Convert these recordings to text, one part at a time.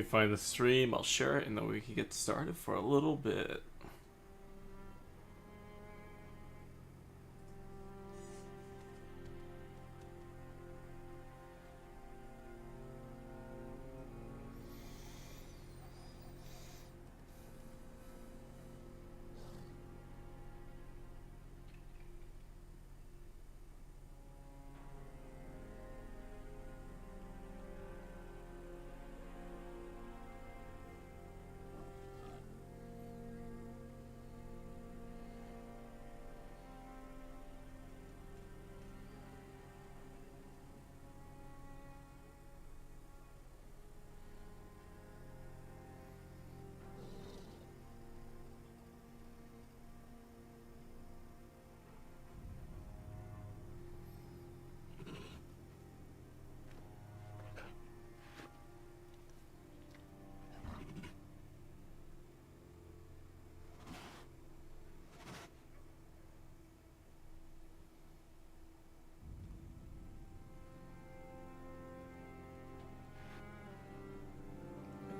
me find the stream, I'll share it, and then we can get started for a little bit.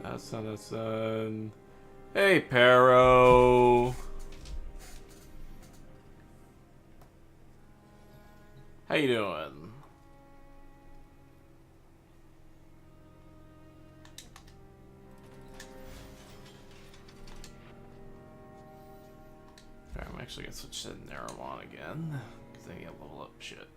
That's Hey, Pero. How you doing? Alright, I'm actually gonna switch to Naramon again, because I need to level up shit.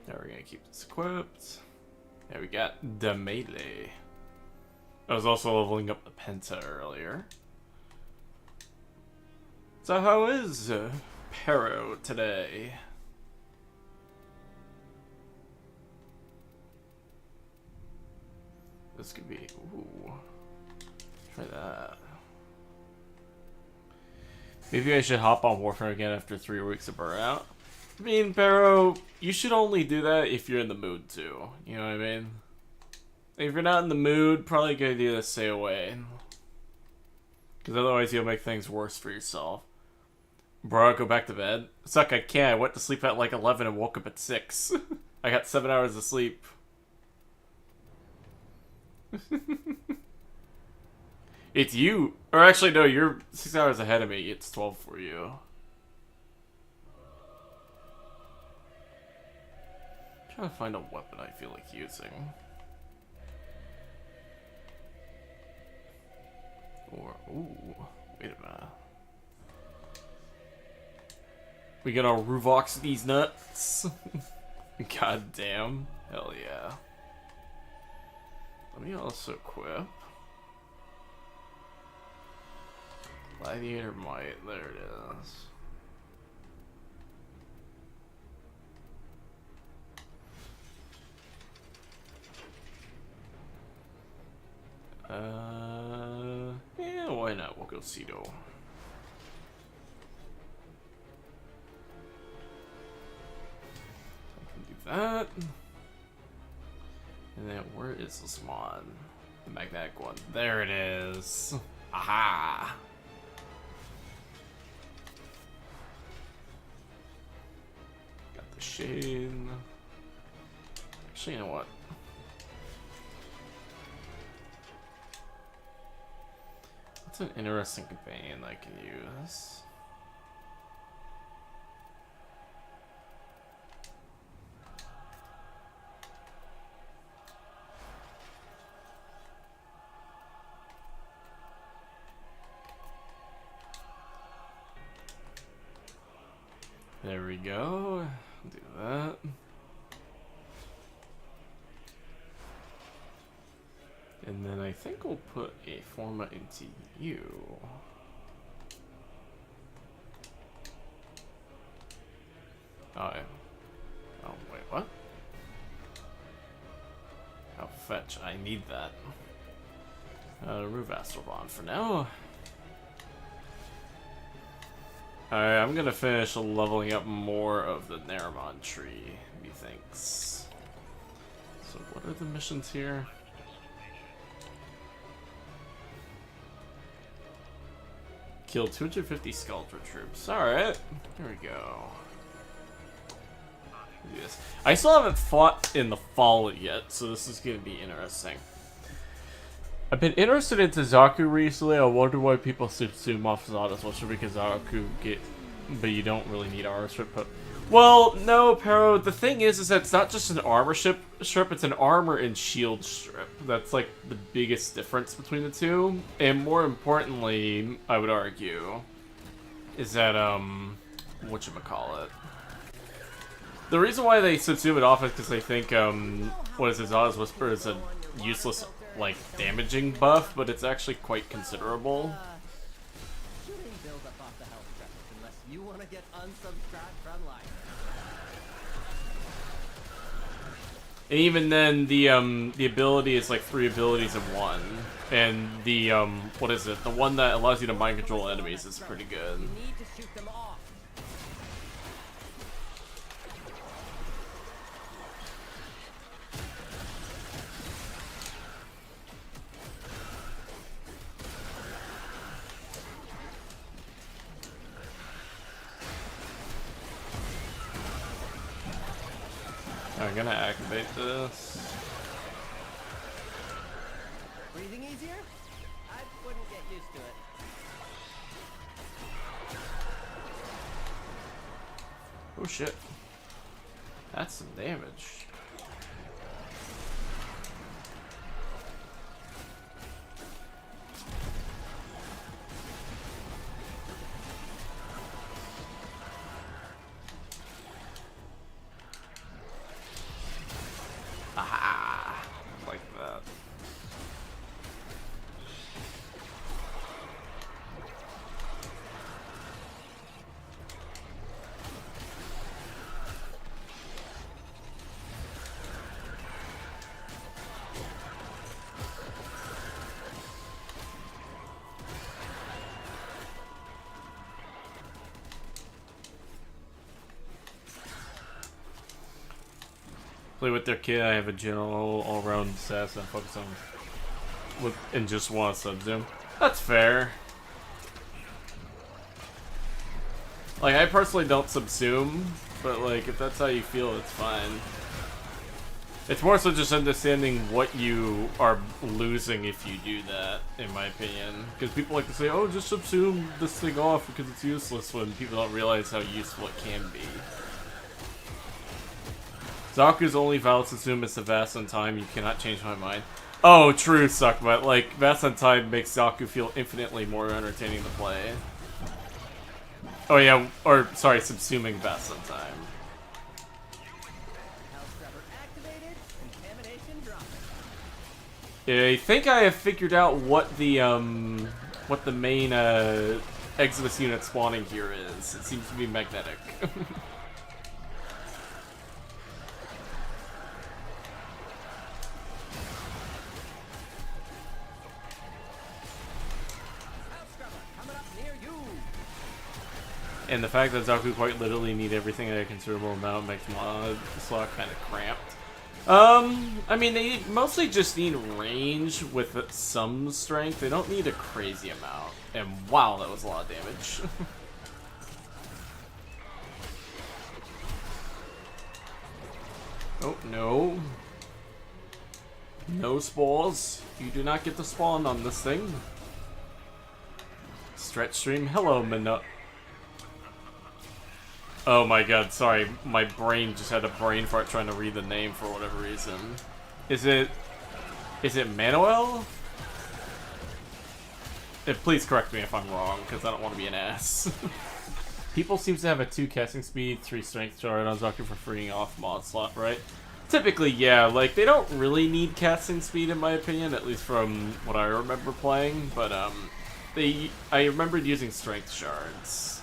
Now we're gonna keep this equipped. Yeah, we got the melee. I was also leveling up the Penta earlier. So how is Pero today? This could be, ooh, try that. Maybe I should hop on Warfare again after 3 weeks of burnout. I mean, Pero, you should only do that if you're in the mood to. You know what I mean? If you're not in the mood, probably a good idea to stay away. Because otherwise you'll make things worse for yourself. Bro, go back to bed. Suck, I can't. I went to sleep at like 11 and woke up at 6. I got 7 hours of sleep. It's you. Or actually, no, you're 6 hours ahead of me. It's 12 for you. Trying to find a weapon I feel like using. Or, ooh, wait a minute. We gonna Ruvox these nuts? God damn. Hell yeah. Let me also equip Gladiator Might. There it is. Yeah, why not? We'll go Cedo. I can do that. And then where is this one? The magnetic one. There it is. Aha! Got the shade. Actually, you know what? That's an interesting companion I can use. There we go. Do that. And then I think we'll put a Forma into you. Oh, wait, what? Oh, fetch. I need that. Remove Astral Bond for now. Alright, I'm gonna finish leveling up more of the Naramon tree, methinks. So what are the missions here? Kill 250 Skeletor troops. Alright. Here we go. Yes. I still haven't fought in the fall yet, so this is going to be interesting. I've been interested into Zaku recently. I wonder why people subsume off Zod as much because Zaku get... But you don't really need armor strip. But... Well, no, Pero. The thing is that it's not just an armor strip, it's an armor and shield strip. That's like the biggest difference between the two. And more importantly, I would argue, is that, whatchamacallit. The reason why they subsume it off is because they think, what is it, Zod's Whisper is a useless, like, damaging buff, but it's actually quite considerable. And even then, the ability is like 3 abilities in one. And the, what is it? The one that allows you to mind control enemies is pretty good. You need to shoot them off. I'm gonna activate this. Breathing easier? I wouldn't get used to it. Oh shit. That's some damage. Aha! Like that. Play with their kid. I have a general all-round assassin. Focus on with and just want to subsume. That's fair. Like I personally don't subsume, but like if that's how you feel, it's fine. It's more so just understanding what you are losing if you do that, in my opinion. Because people like to say, "Oh, just subsume this thing off because it's useless," when people don't realize how useful it can be. Zaku's only valid subsume is the Vast on Time. You cannot change my mind. Oh, true, suck, but like Vast on Time makes Zaku feel infinitely more entertaining to play. Oh yeah, or sorry, subsuming Vast on Time. I think I have figured out what the main Exodus unit spawning here is. It seems to be magnetic. And the fact that Zaku quite literally need everything at a considerable amount makes my slot kind of cramped. I mean, they mostly just need range with some strength. They don't need a crazy amount. And wow, that was a lot of damage. Oh, no. No spores. You do not get to spawn on this thing. Stretch stream. Hello, Mino. Oh my god, sorry. My brain just had a brain fart trying to read the name for whatever reason. Is it Manuel? Please correct me if I'm wrong, because I don't want to be an ass. People seem to have a 2 casting speed, 3 strength chart on Zaku for freeing off mod slot, right? Typically, yeah, like, they don't really need casting speed in my opinion, at least from what I remember playing, but, I remembered using strength shards.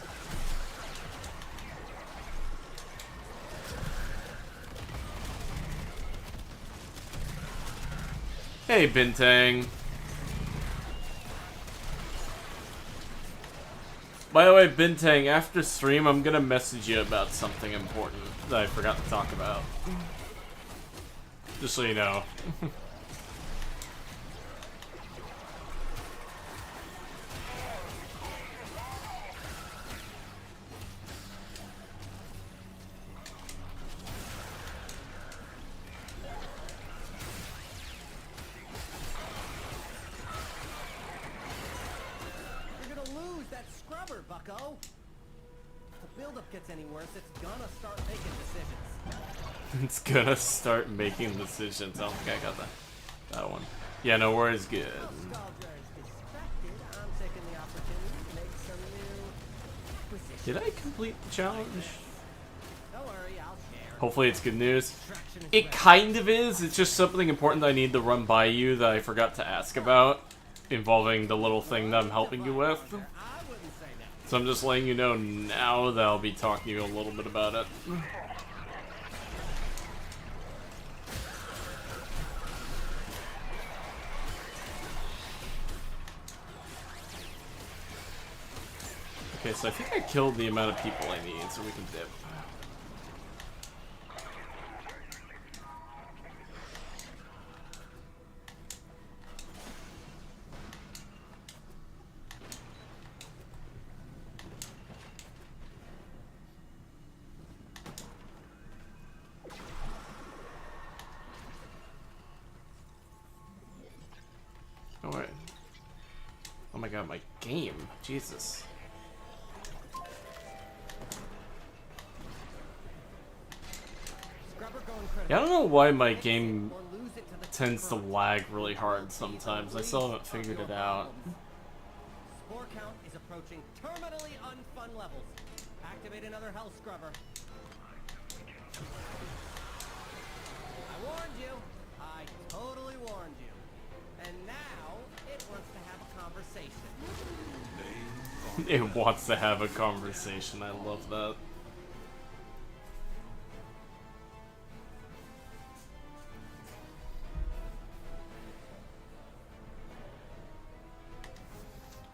Hey, Bintang. By the way, Bintang, after stream, I'm gonna message you about something important that I forgot to talk about. Just so you know. that scrubber, bucko. If the buildup gets any worse, it's gonna start making decisions. It's gonna start making decisions. I don't think I got that one. Yeah, no worries, good. Scalger is distracted. I'm taking the opportunity to make some new acquisitions. Did I complete the challenge? Don't worry, I'll share. Hopefully it's good news. Distraction is It ready. kind of is. It's just something important that I need to run by you that I forgot to ask about, involving the little thing that I'm helping you with. I wouldn't say that. So I'm just letting you know now that I'll be talking to you a little bit about it. Okay, so I think I killed the amount of people I need, so we can dip. Oh wait. Oh my god, my game. Jesus. Scrubber going critical. Yeah, I don't know why my game Or lose it to the tends to lag really hard sometimes. I still haven't figured it out. Spore count is approaching terminally unfun levels. Activate another health scrubber. I warned you. I totally warned you. And now it wants to have a conversation. It wants to have a conversation. I love that.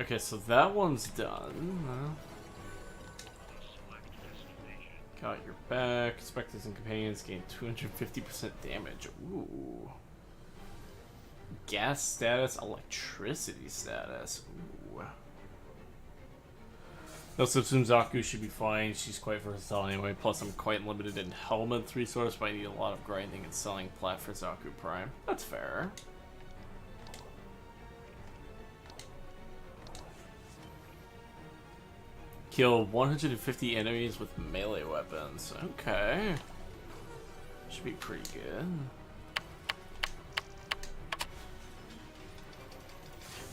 Okay, so that one's done. Got your back. Spectres and companions gain 250% damage. Ooh. Gas status, electricity status. Ooh. Also, Zaku should be fine. She's quite versatile anyway. Plus, I'm quite limited in helmets resource, but I need a lot of grinding and selling plat for Zaku Prime. That's fair. Kill 150 enemies with melee weapons. Okay. Should be pretty good.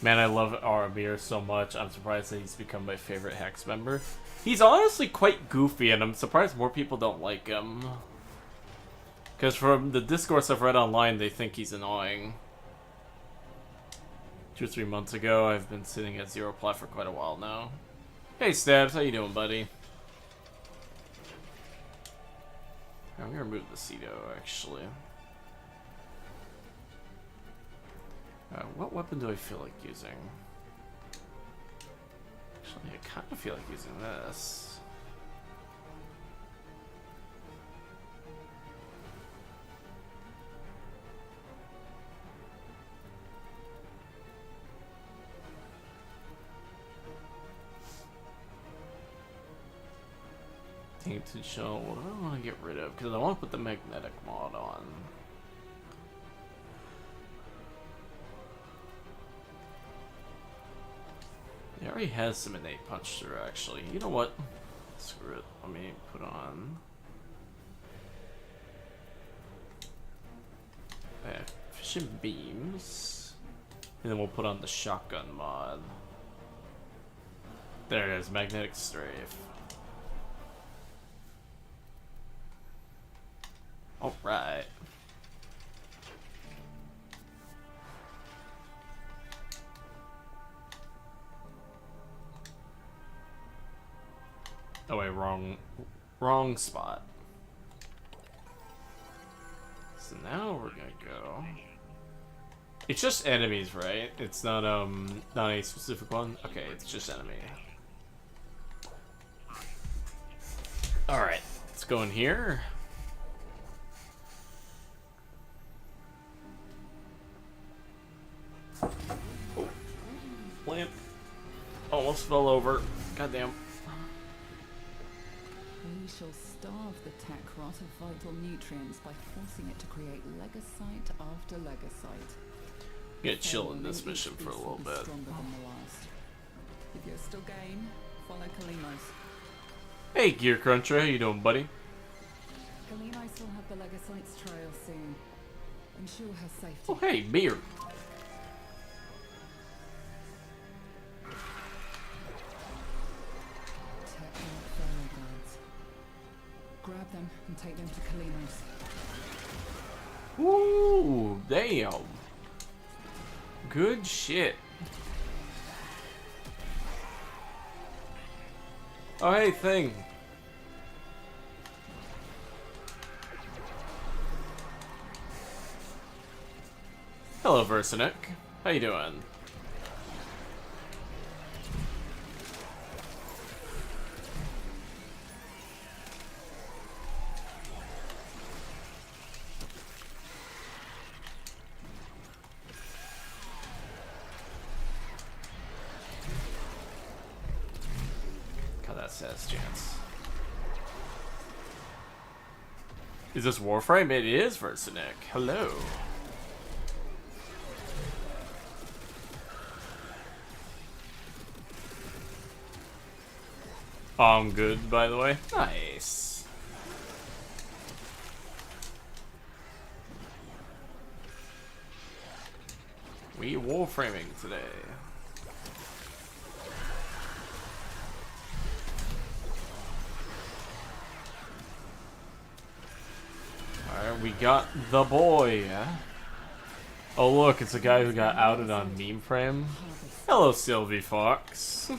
Man, I love Aramir so much. I'm surprised that he's become my favorite Hex member. He's honestly quite goofy, and I'm surprised more people don't like him. Because from the discourse I've read online, they think he's annoying. 2 or 3 months ago, I've been sitting at 0 plat for quite a while now. Hey Stabs, how you doing, buddy? I'm gonna remove the Cedo, actually. What weapon do I feel like using? Actually, I kind of feel like using this. Tainted Shell, what do I want to get rid of? Because I want to put the magnetic mod on. It already has some innate punch through, actually. You know what? Screw it. Let me put on... Efficient Beams. And then we'll put on the Shotgun mod. There it is, Magnetic Strafe. Alright. Oh wait, wrong spot. So now we're gonna go. It's just enemies, right? It's not not a specific one. Okay, it's just enemy. All right, let's go in here. Oh, lamp almost fell over. Goddamn. We shall starve the Takrot of vital nutrients by forcing it to create legocyte after legocyte. Gonna chill in this mission for a little bit. Stronger than the last. If you're still game, follow Kalimos. Hey, Gear Cruncher, how you doing, buddy? Kalimos will have the Legocytes trail soon. Ensure her safety. Oh, hey, beer. Techno ferro guards. Grab them and take them to Kalimos. Ooh, damn. Good shit. Oh, hey, thing. Hello, Versinic. How you doing? God, that says chance. Is this Warframe? It is Versinic. Hello. I'm good, by the way. Nice. We warframing today. Alright, we got the boy. Oh look, it's a guy who got outed on Meme Frame. Hello, Sylvie Fox.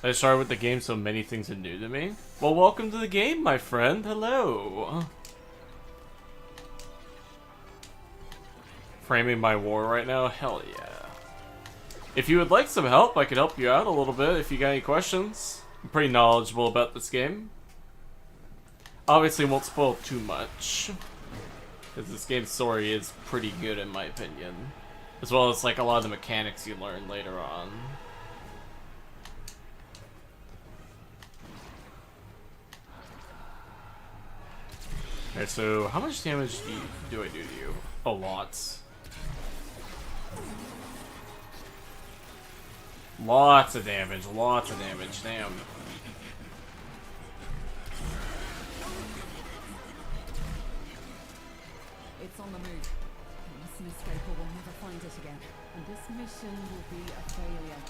I started with the game, so many things are new to me. Well, welcome to the game, my friend. Hello. Framing my war right now? Hell yeah. If you would like some help, I could help you out a little bit if you got any questions. I'm pretty knowledgeable about this game. Obviously won't spoil too much, because this game's story is pretty good in my opinion. As well as like a lot of the mechanics you learn later on. Alright, so how much damage do I do to you? A lot. Lots of damage, damn. It's on the move. It mustn't escape or we'll never find it again. And this mission will be a failure.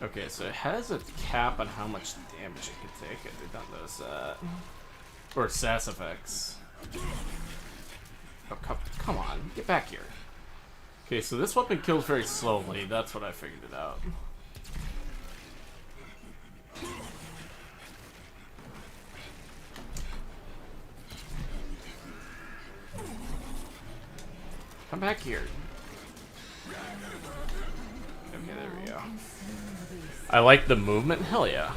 Okay, so it has a cap on how much damage it can take. I did not notice that. Or sass effects. Oh, come on, get back here. Okay, so this weapon kills very slowly. That's what I figured it out. Come back here. Okay, there we go. I like the movement. Hell yeah.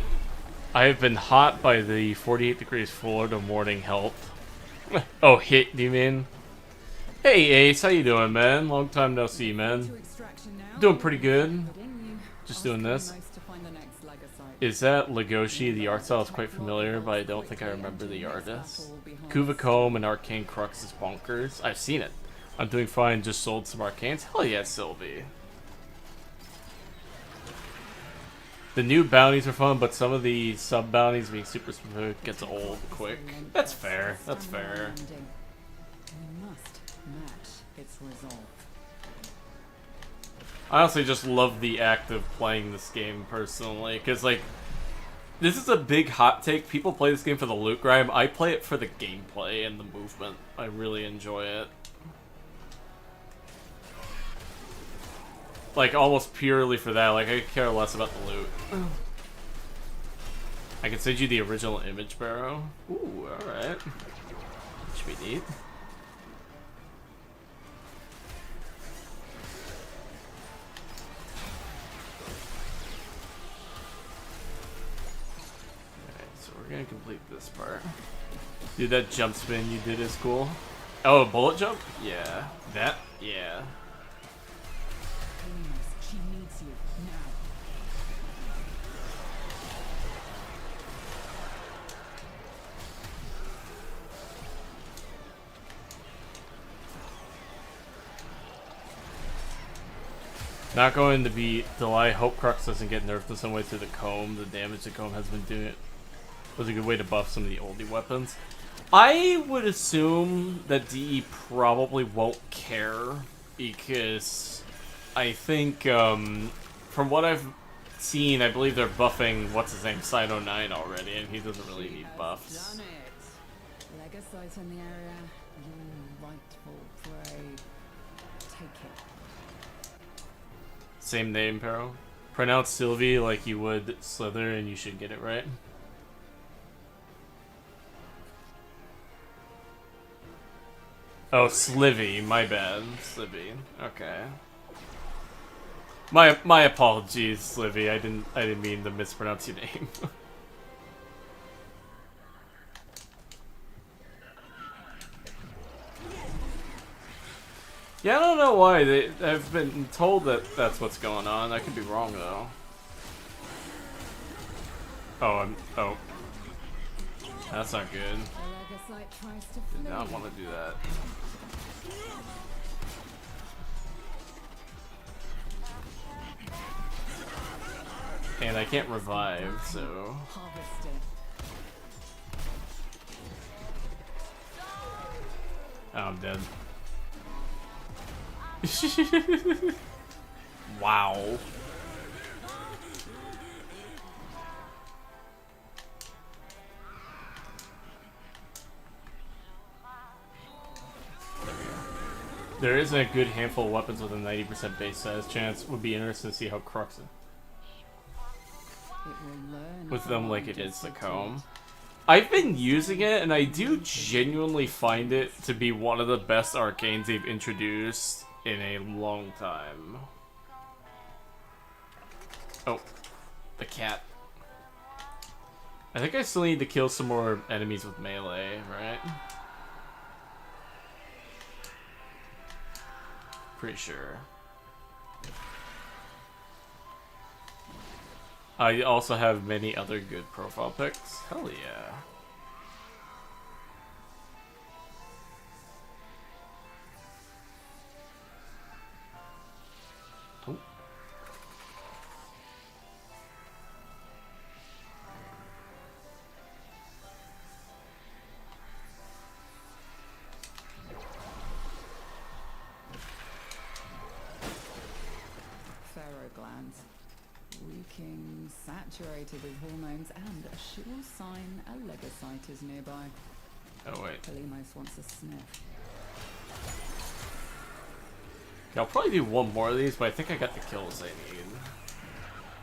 I have been hot by the 48 degrees Florida morning health. Oh, hit, do you mean? Hey, Ace, how you doing, man? Long time no see, man. Doing pretty good. Just doing this. Is that Legoshi? The art style is quite familiar, but I don't think I remember the artist. Kuvacombe and Arcane Crux is bonkers. I've seen it. I'm doing fine, just sold some Arcanes. Hell yeah, Sylvie. The new bounties are fun, but some of the sub-bounties being super specific gets old quick. That's fair, that's fair. We must match its resolve. I honestly just love the act of playing this game personally, because like, this is a big hot take. People play this game for the loot grind. I play it for the gameplay and the movement. I really enjoy it. Like, almost purely for that. Like, I care less about the loot. I can send you the original image, Barrow. Ooh, alright. Should be neat. Alright, so we're gonna complete this part. Dude, that jump spin you did is cool. Oh, a bullet jump? Yeah. That? Yeah. She needs you now. Not going to be delay. Hope Crux doesn't get nerfed in some way through the comb. The damage the comb has been doing. It was a good way to buff some of the oldie weapons. I would assume that DE probably won't care because I think from what I've seen, I believe they're buffing what's his name, Side09 already, and he doesn't really need buffs. Done it. Legocyte in the area. Your rightful prey. Take it. Same name, Pero. Pronounce Sylvie like you would Slither, and you should get it right. Oh, Slivy, my bad. Slivy. Okay. My apologies, Slivy. I didn't mean to mispronounce your name. Yeah, I don't know why. I've been told that that's what's going on. I could be wrong, though. Oh. That's not good. The Legocyte tries to Did flee. not want to do that. And I can't revive, so... Harvest it. Oh, I'm dead. Wow. There isn't a good handful of weapons with a 90% base size chance. Would be interesting to see how Crux It will learn with them like it from is the defeat. comb. I've been using it, and I do genuinely find it to be one of the best arcanes they've introduced in a long time. Oh, the cat. I think I still need to kill some more enemies with melee, right? Pretty sure. I also have many other good profile picks. Hell yeah. Oh. Pharaoh glands. Reeking, saturated with hormones, and a sure sign a Legocyte is nearby. Oh wait. Kalimos wants a sniff. Okay, I'll probably do one more of these, but I think I got the kills I need.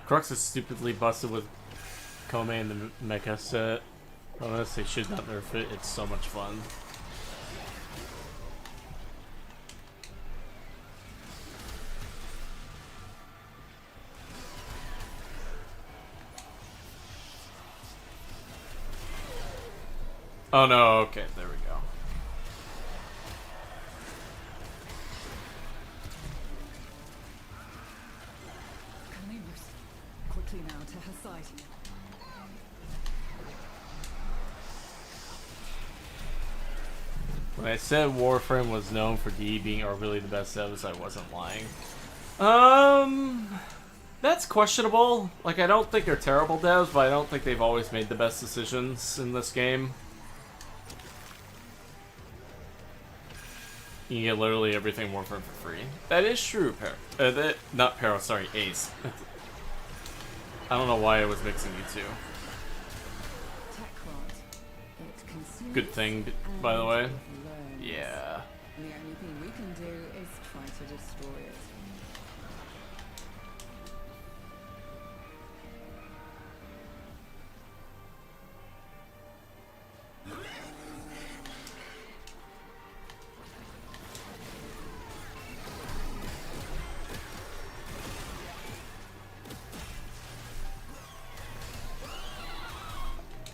Crux is stupidly busted with Kome and the mecha set. Unless they should not nerf it, it's so much fun. Oh no, okay, there we go. Kalimos, quickly now to her side. When I said Warframe was known for DE being arguably the best devs, I wasn't lying. That's questionable. Like, I don't think they're terrible devs, but I don't think they've always made the best decisions in this game. You get literally everything Warframe for free. That is true, not Pero, sorry, Ace. I don't know why I was mixing you two. Techrod. It consumes Good thing, by the and way. it learns. Yeah. The only thing we can do is try to destroy it.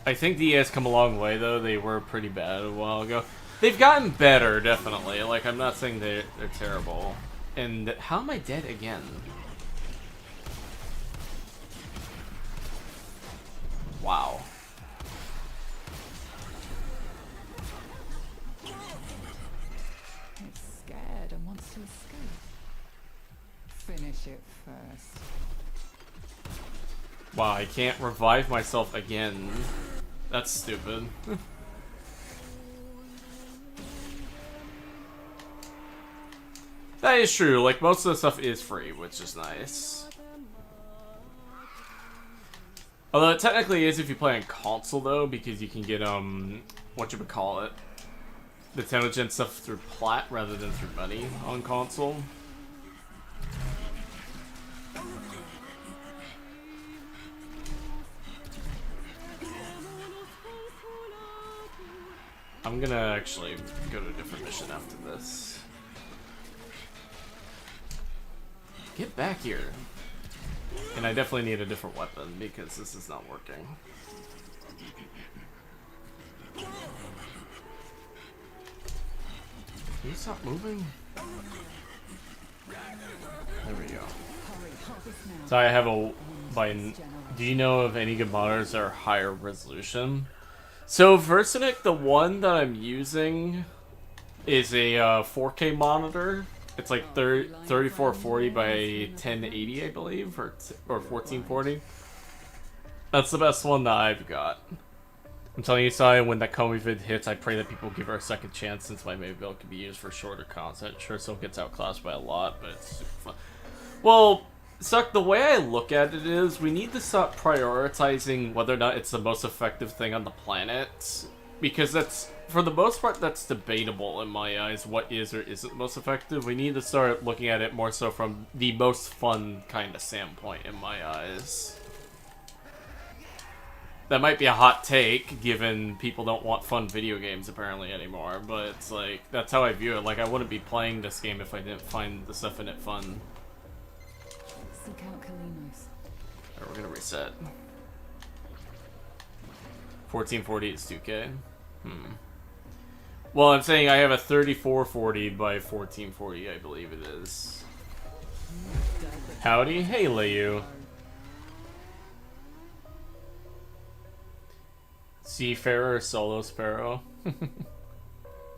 I think DE has come a long way, though. They were pretty bad a while ago. They've gotten better, definitely. Like, I'm not saying they're terrible. And how am I dead again? Wow. It's scared and wants to escape. Finish it, first. Wow, I can't revive myself again. That's stupid. That is true, like most of the stuff is free, which is nice. Although it technically is if you play on console though, because you can get whatchamacallit, the intelligence stuff through plat rather than through money on console. I'm gonna actually go to a different mission after this. Get back here. And I definitely need a different weapon because this is not working. Can you stop moving? There we go. So I have a... do you know of any good monitors that are higher resolution? So Versinic, the one that I'm using is a 4K monitor. It's like 3440 by 1080, I believe, or 1440. That's the best one that I've got. I'm telling you, Sai, when that Comey vid hits, I pray that people give her a second chance since my main build can be used for shorter content. Sure, still gets outclassed by a lot, but it's super fun. Well, Suck, the way I look at it is we need to stop prioritizing whether or not it's the most effective thing on the planet. Because that's, for the most part, that's debatable in my eyes, what is or isn't most effective. We need to start looking at it more so from the most fun kind of standpoint in my eyes. That might be a hot take, given people don't want fun video games apparently anymore, but it's like, that's how I view it. Like, I wouldn't be playing this game if I didn't find the stuff in it fun. Seek out Kalinos. Alright, we're gonna reset. 1440 is 2K. Well, I'm saying I have a 3440 by 1440, I believe it is. Howdy, hey Liu. Seafarer, Solo Sparrow.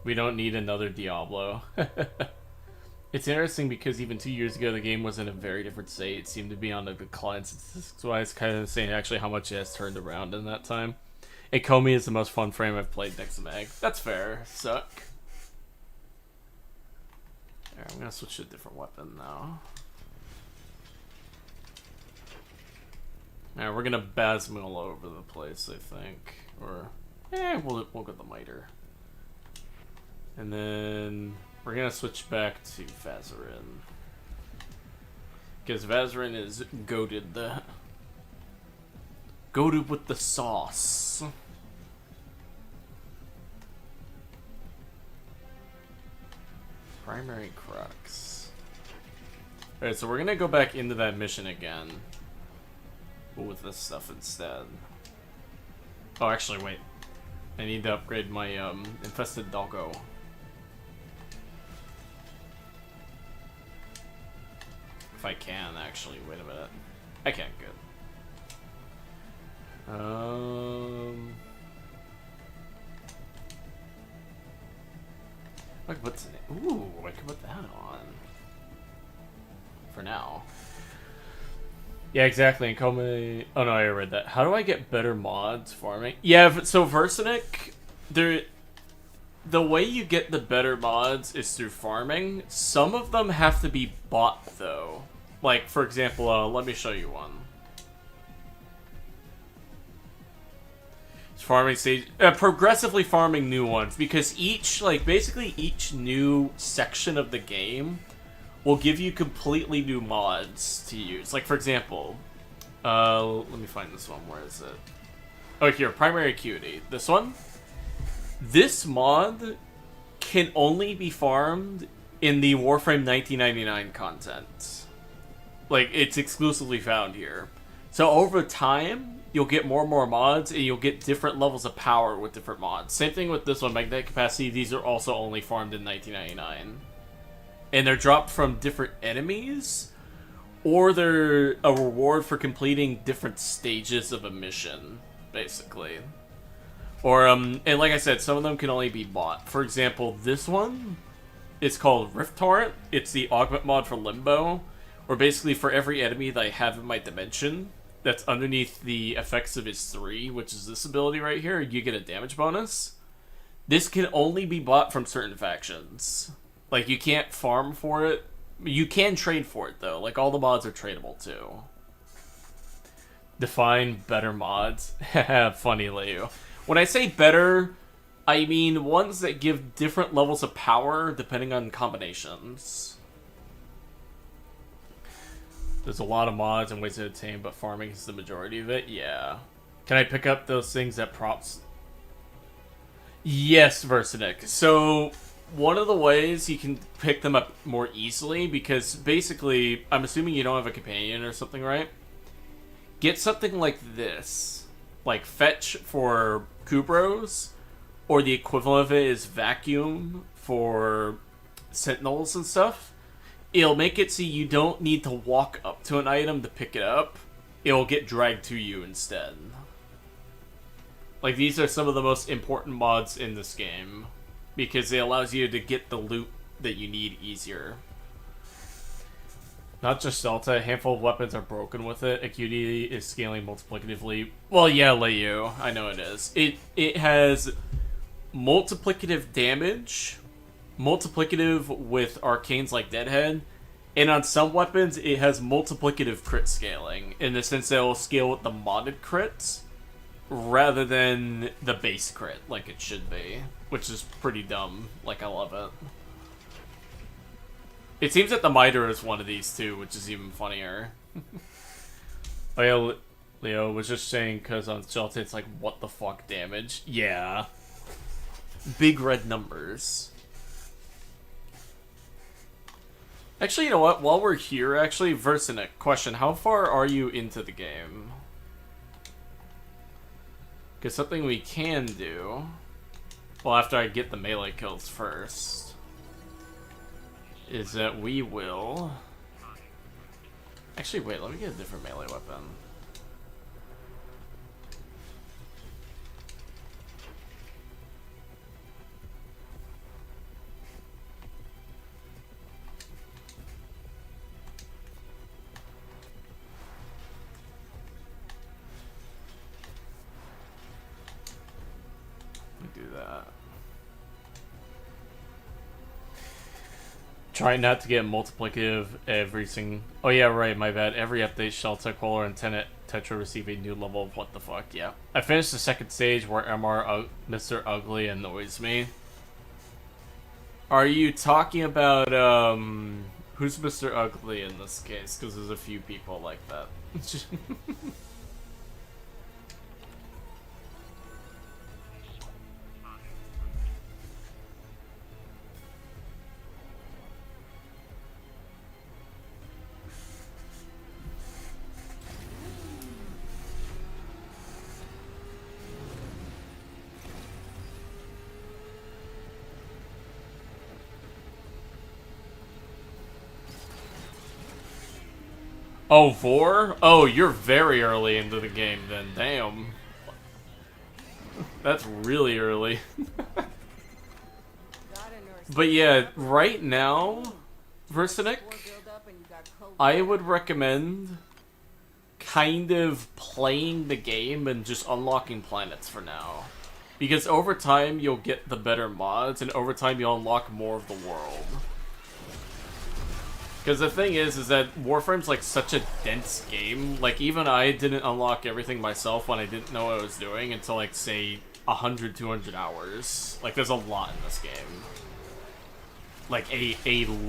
We don't need another Diablo. It's interesting because even 2 years ago the game was in a very different state. It seemed to be on a decline statistics-wise, kind of saying actually how much it has turned around in that time. And Comey is the most fun frame I've played next to Mag. That's fair. Suck. Alright, I'm gonna switch to a different weapon now. Alright, we're gonna Basmil all over the place, I think. Or, we'll get the miter. And then we're gonna switch back to Vazarin. Because Vazarin is goated with the sauce. Primary crux. Alright, so we're gonna go back into that mission again. But with this stuff instead. Oh, actually, wait. I need to upgrade my infested doggo. If I can, actually. Wait a minute. I can, good. I can put, ooh, I can put that on. For now. Yeah, exactly. And Comey, oh no, I read that. How do I get better mods farming? Yeah, so Versinic, the way you get the better mods is through farming. Some of them have to be bought though. Like, for example, let me show you one. It's farming stage, progressively farming new ones, because each, like, basically each new section of the game will give you completely new mods to use. Like, for example, let me find this one. Where is it? Oh, here, Primary Acuity. This one? This mod can only be farmed in the Warframe 1999 content. Like, it's exclusively found here. So over time, you'll get more and more mods, and you'll get different levels of power with different mods. Same thing with this one, Magnetic Capacity. These are also only farmed in 1999. And they're dropped from different enemies, or they're a reward for completing different stages of a mission, basically. Or, and like I said, some of them can only be bought. For example, this one is called Rift Torrent. It's the augment mod for Limbo, where basically for every enemy that I have in my dimension that's underneath the effects of his 3, which is this ability right here, you get a damage bonus. This can only be bought from certain factions. Like, you can't farm for it. You can trade for it, though. Like, all the mods are tradable, too. Define better mods. Funny, Leo. When I say better, I mean ones that give different levels of power depending on combinations. There's a lot of mods and ways to attain, but farming is the majority of it. Yeah. Can I pick up those things that prompts? Yes, Versinic. So, one of the ways you can pick them up more easily, because basically, I'm assuming you don't have a companion or something, right? Get something like this. Like Fetch for Kubros, or the equivalent of it is Vacuum for Sentinels and stuff. It'll make it so you don't need to walk up to an item to pick it up. It'll get dragged to you instead. Like, these are some of the most important mods in this game, because it allows you to get the loot that you need easier. Not just Delta, a handful of weapons are broken with it. Acuity is scaling multiplicatively. Well, yeah, Leyu, I know it is. It has multiplicative damage, multiplicative with arcanes like Deadhead, and on some weapons it has multiplicative crit scaling, in the sense that it will scale with the modded crits rather than the base crit like it should be, which is pretty dumb. Like, I love it. It seems that the Miter is one of these too, which is even funnier. Oh yeah, Leo was just saying because on Shelter it's like, what the fuck damage? Yeah. Big red numbers. Actually, you know what? While we're here, actually, Versinic, question. How far are you into the game? Because something we can do... Well, after I get the melee kills first... is that we will... Actually, wait, let me get a different melee weapon. Do that. Try not to get multiplicative every single... Oh yeah, right, my bad. Every update, Shelter, Kohler, and Tetra receive a new level of what the fuck, yeah. I finished the second stage where Mr. Ugly annoys me. Are you talking about, who's Mr. Ugly in this case? Because there's a few people like that. Oh, 4? Oh, you're very early into the game then. Damn. That's really early. But yeah, right now, Versinic, I would recommend kind of playing the game and just unlocking planets for now. Because over time, you'll get the better mods, and over time, you'll unlock more of the world. Because the thing is that Warframe's like such a dense game. Like, even I didn't unlock everything myself when I didn't know what I was doing until, like, say, 100, 200 hours. Like, there's a lot in this game. Like, a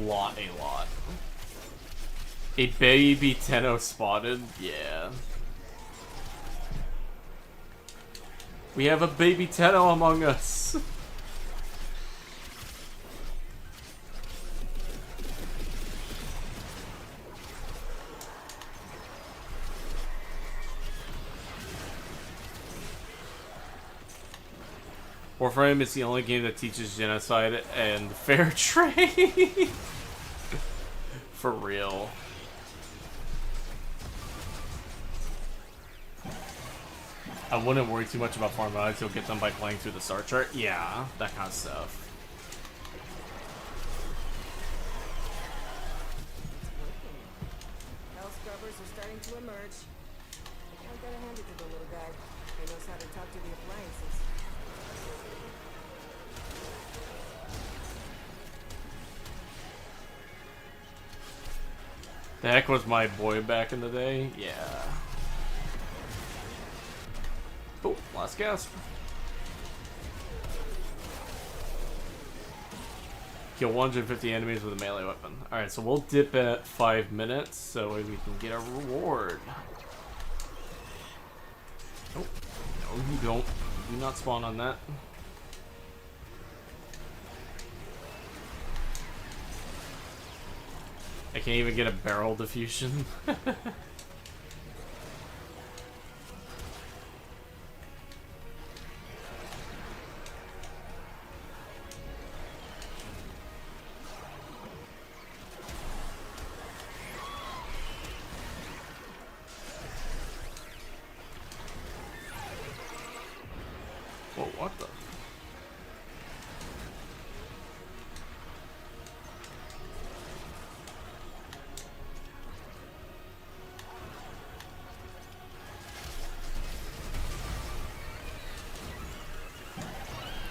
lot. A baby Tenno spotted? Yeah. We have a baby Tenno among us. Warframe is the only game that teaches genocide and fair trade. For real. I wouldn't worry too much about farm mods. You'll get them by playing through the star chart. Yeah, that kind of stuff. charge. I gotta hand it to the little guy. He knows how to talk to the appliances. The heck was my boy back in the day? Yeah. Oh, last gasp. Kill 150 enemies with a melee weapon. Alright, so we'll dip at 5 minutes so we can get a reward. Oh, no, you don't. Do not spawn on that. I can't even get a barrel diffusion. Whoa, what the?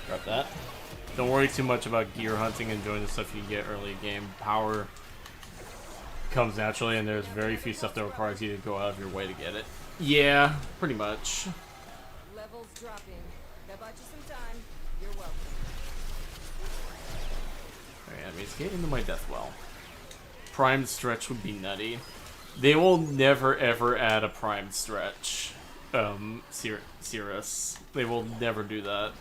Grab that. Don't worry too much about gear hunting, enjoying the stuff you get early game. Power comes naturally, and there's very few stuff that requires you to go out of your way to get it. Yeah, pretty much. Levels dropping. That bought you some time. You're welcome. Alright, enemies, get into my death well. Primed stretch would be nutty. They will never ever add a primed stretch. Cirrus. They will never do that.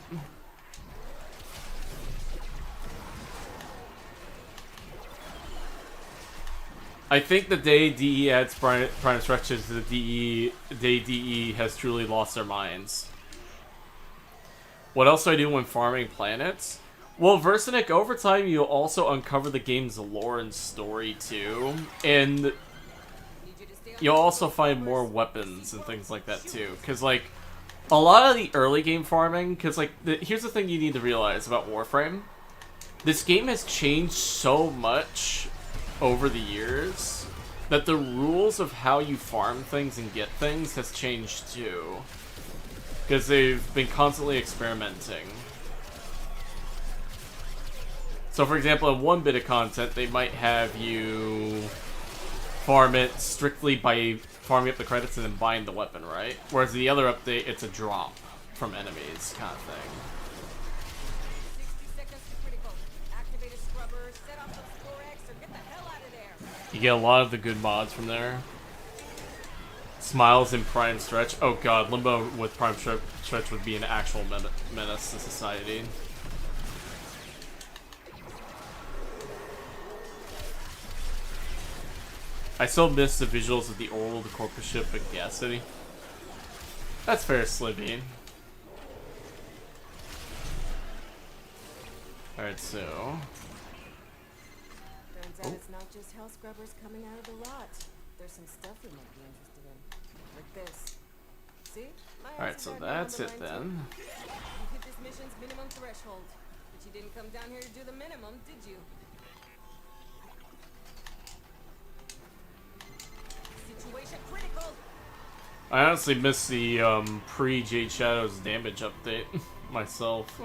I think the day DE adds prime stretches, the day DE has truly lost their minds. What else do I do when farming planets? Well, Versinic, over time you'll also uncover the game's lore and story too, and you'll also find more weapons and things like that too. Cause like, a lot of the early game farming, cause like, here's the thing you need to realize about Warframe. This game has changed so much over the years that the rules of how you farm things and get things has changed too. Because they've been constantly experimenting. So for example, in one bit of content, they might have you farm it strictly by farming up the credits and then buying the weapon, right? Whereas the other update, it's a drop from enemies kind of thing. 60 seconds to critical. Activate a scrubber, set off those 4X, or get the hell out of there. You get a lot of the good mods from there. Smiles in Prime Stretch. Oh god, Limbo with Prime Stretch would be an actual menace to society. I still miss the visuals of the old corporate ship at Gas City. That's fair, Slibby. Alright, so... Turns out it's not just hell scrubbers coming out of the lot. There's some stuff we might be interested in. Like this. See? Alright, so that's it then. You hit this mission's minimum threshold. But you didn't come down here to do the minimum, did you? Situation critical! I honestly missed the pre-Jade Shadow's damage update myself.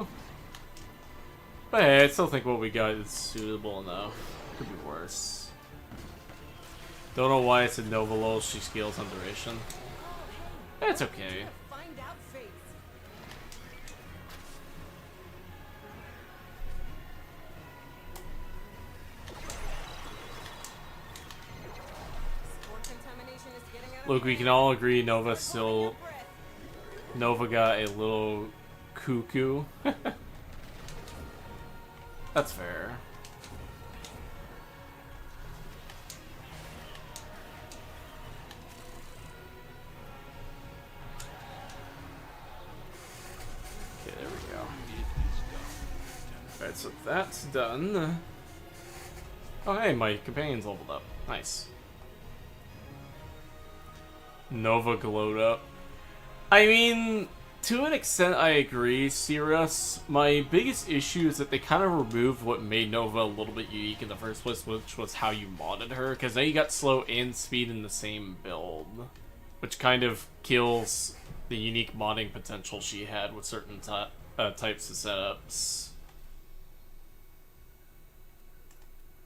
But hey, I still think what we got is suitable enough. Could be worse. Don't know why it's a Nova Lol, she scales on duration. It's okay. Find out faith. Spore contamination is getting out of Look, we can all agree Nova still... Nova got a little cuckoo. That's fair. Okay, there we go. Alright, so that's done. Oh hey, my companion's leveled up. Nice. Nova glowed up. I mean, to an extent I agree, Cirrus. My biggest issue is that they kind of removed what made Nova a little bit unique in the first place, which was how you modded her, because now you got slow and speed in the same build. which kind of kills the unique modding potential she had with certain types of setups.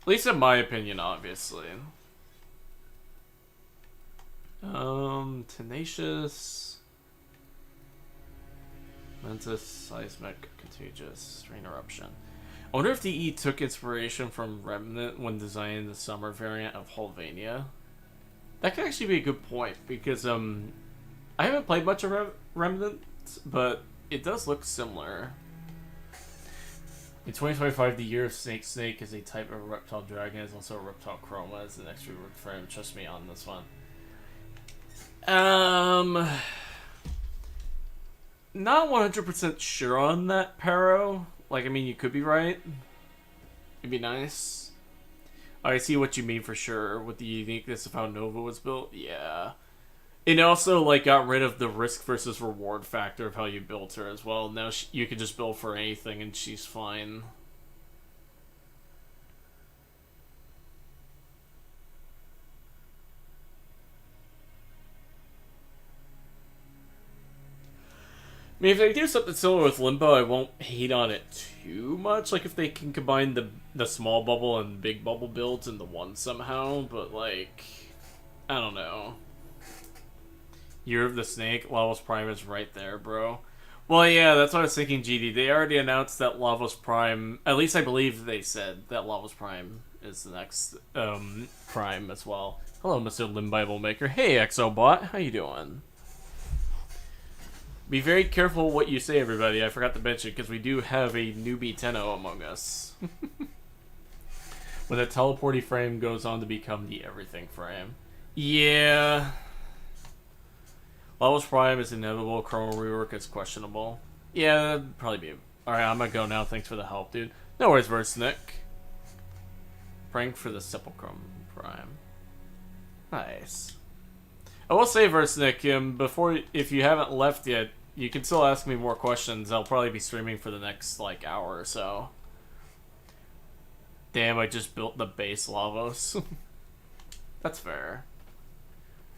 At least in my opinion, obviously. Tenacious. Mantis, Seismic, Contagious, Rain Eruption. I wonder if DE took inspiration from Remnant when designing the summer variant of Hulvania. That could actually be a good point, because I haven't played much of Remnant, but it does look similar. In 2025, the year of Snake is a type of reptile dragon, is also a reptile chroma as the next reworked frame. Trust me on this one. Not 100% sure on that, Pero. Like, I mean, you could be right. It'd be nice. I see what you mean for sure with the uniqueness of how Nova was built. Yeah. It also, like, got rid of the risk versus reward factor of how you built her as well. Now you can just build for anything and she's fine. I mean, if they do something similar with Limbo, I won't hate on it too much. Like, if they can combine the small bubble and big bubble builds into one somehow, but, like, I don't know. Year of the Snake, Lavos Prime is right there, bro. Well, yeah, that's what I was thinking, GD. They already announced that Lavos Prime, at least I believe they said that Lavos Prime is the next Prime as well. Hello, Mr. Limbible Maker. Hey, Exobot, how you doing? Be very careful what you say, everybody. I forgot to mention, because we do have a newbie Tenno among us. When the teleporty frame goes on to become the everything frame. Yeah. Lavos Prime is inevitable. Chroma rework is questionable. Yeah, that'd probably be... Alright, I'm gonna go now. Thanks for the help, dude. No worries, Versnick. Prank for the Sepulchrum Prime. Nice. I will say, Versnick, before, if you haven't left yet, you can still ask me more questions. I'll probably be streaming for the next, like, hour or so. Damn, I just built the base Lavos. That's fair.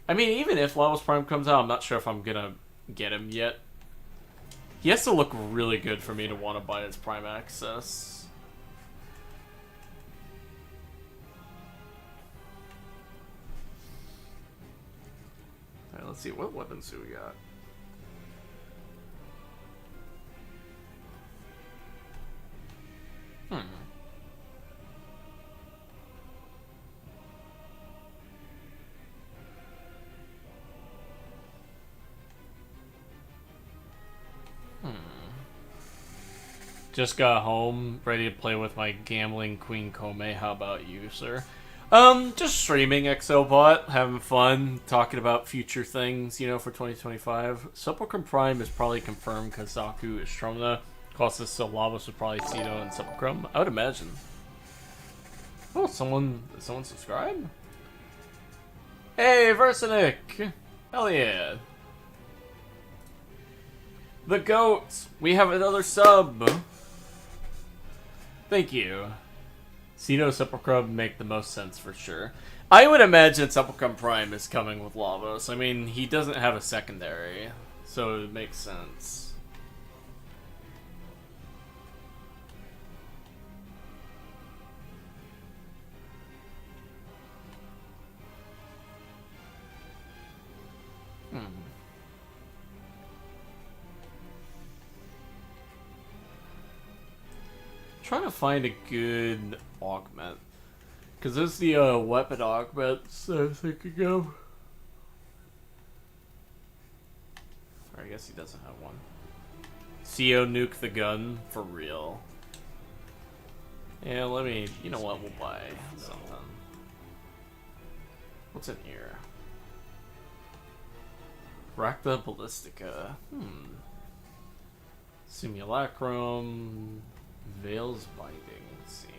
I mean, even if Lavos Prime comes out, I'm not sure if I'm gonna get him yet. He has to look really good for me to want to buy his Prime Access. Alright, let's see, what weapons do we got? Just got home, ready to play with my gambling Queen Kome. How about you, sir? Just streaming Exobot, having fun, talking about future things, you know, for 2025. Sepulchrum Prime is probably confirmed because Zaku is Stromna. Closest to Lavos would probably Cedo and Sepulchrum. I would imagine. Oh, someone subscribed? Hey, Versinic! Hell yeah. The GOAT! We have another sub! Thank you. Cedo Sepulchrum make the most sense for sure. I would imagine Sepulchrum Prime is coming with Lavos. I mean, he doesn't have a secondary, so it makes sense. Trying to find a good augment, because there's the weapon augments that I was thinking of. Or I guess he doesn't have one. CO nuke the gun for real. Yeah, let me. You know what? We'll buy something. What's in here? Racta Ballistica. Simulacrum. Veil's Binding Scene.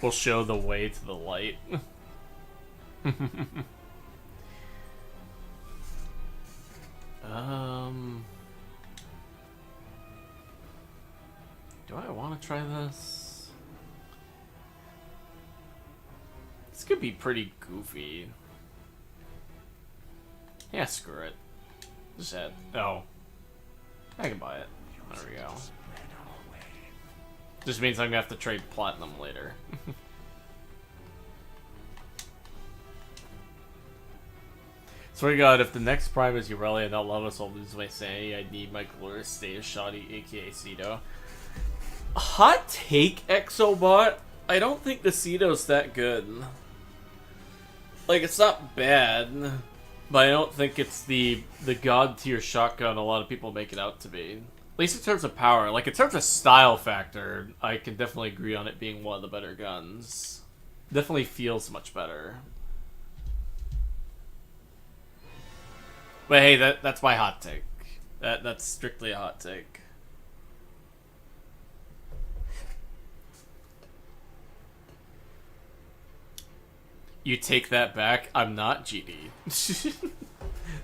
We'll show the way to the light. Do I want to try this? could be pretty goofy. Yeah, screw it. Just had. Oh. I can buy it. There we go. Just means I'm gonna have to trade platinum later. Swear to God, if the next prime is Urelia and not Lovelace, I'll lose my sanity. I need my glorious state of shoddy, aka Cedo. Hot take, Exobot. I don't think the Ceto's that good. Like, it's not bad, but I don't think it's the god tier shotgun a lot of people make it out to be. At least in terms of power. Like, in terms of style factor, I can definitely agree on it being one of the better guns. Definitely feels much better. But hey, that's my hot take. That's strictly a hot take. You take that back. I'm not GD. It's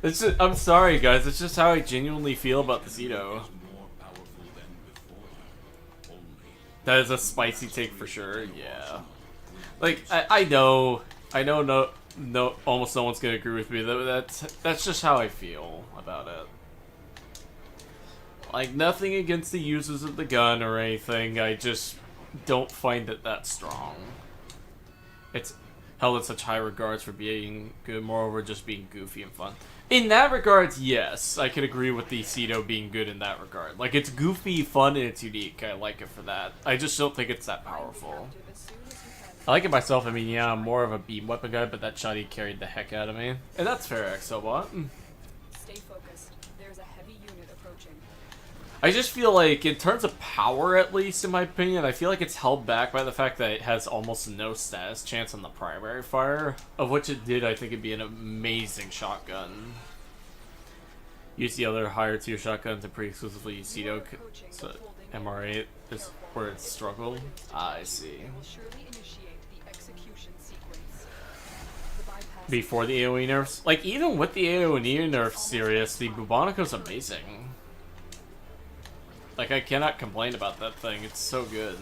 just, I'm sorry, guys. It's just how I genuinely feel about the Cedo. That is a spicy take for sure. Yeah. Like I know, no, almost no one's gonna agree with me. That's just how I feel about it. Like, nothing against the users of the gun or anything. I just don't find it that strong. It's held in such high regards for being good, moreover just being goofy and fun. In that regard, yes, I could agree with the Cedo being good in that regard. Like, it's goofy, fun, and it's unique. I like it for that. I just don't think it's that powerful. I like it myself. I mean, yeah, I'm more of a beam weapon guy, but that shotty carried the heck out of me. And that's fair, Exobot. Stay focused. There's a heavy unit approaching. I just feel like, in terms of power at least, in my opinion, I feel like it's held back by the fact that it has almost no status chance on the primary fire. Of which it did, I think it'd be an amazing shotgun. Use the other higher tier shotguns and pretty exclusively use Cedo, so MR8 is where it's struggled. I see. Before the AoE nerfs? Like, even with the AoE nerfs, serious, the Bubonico's amazing. Like, I cannot complain about that thing. It's so good.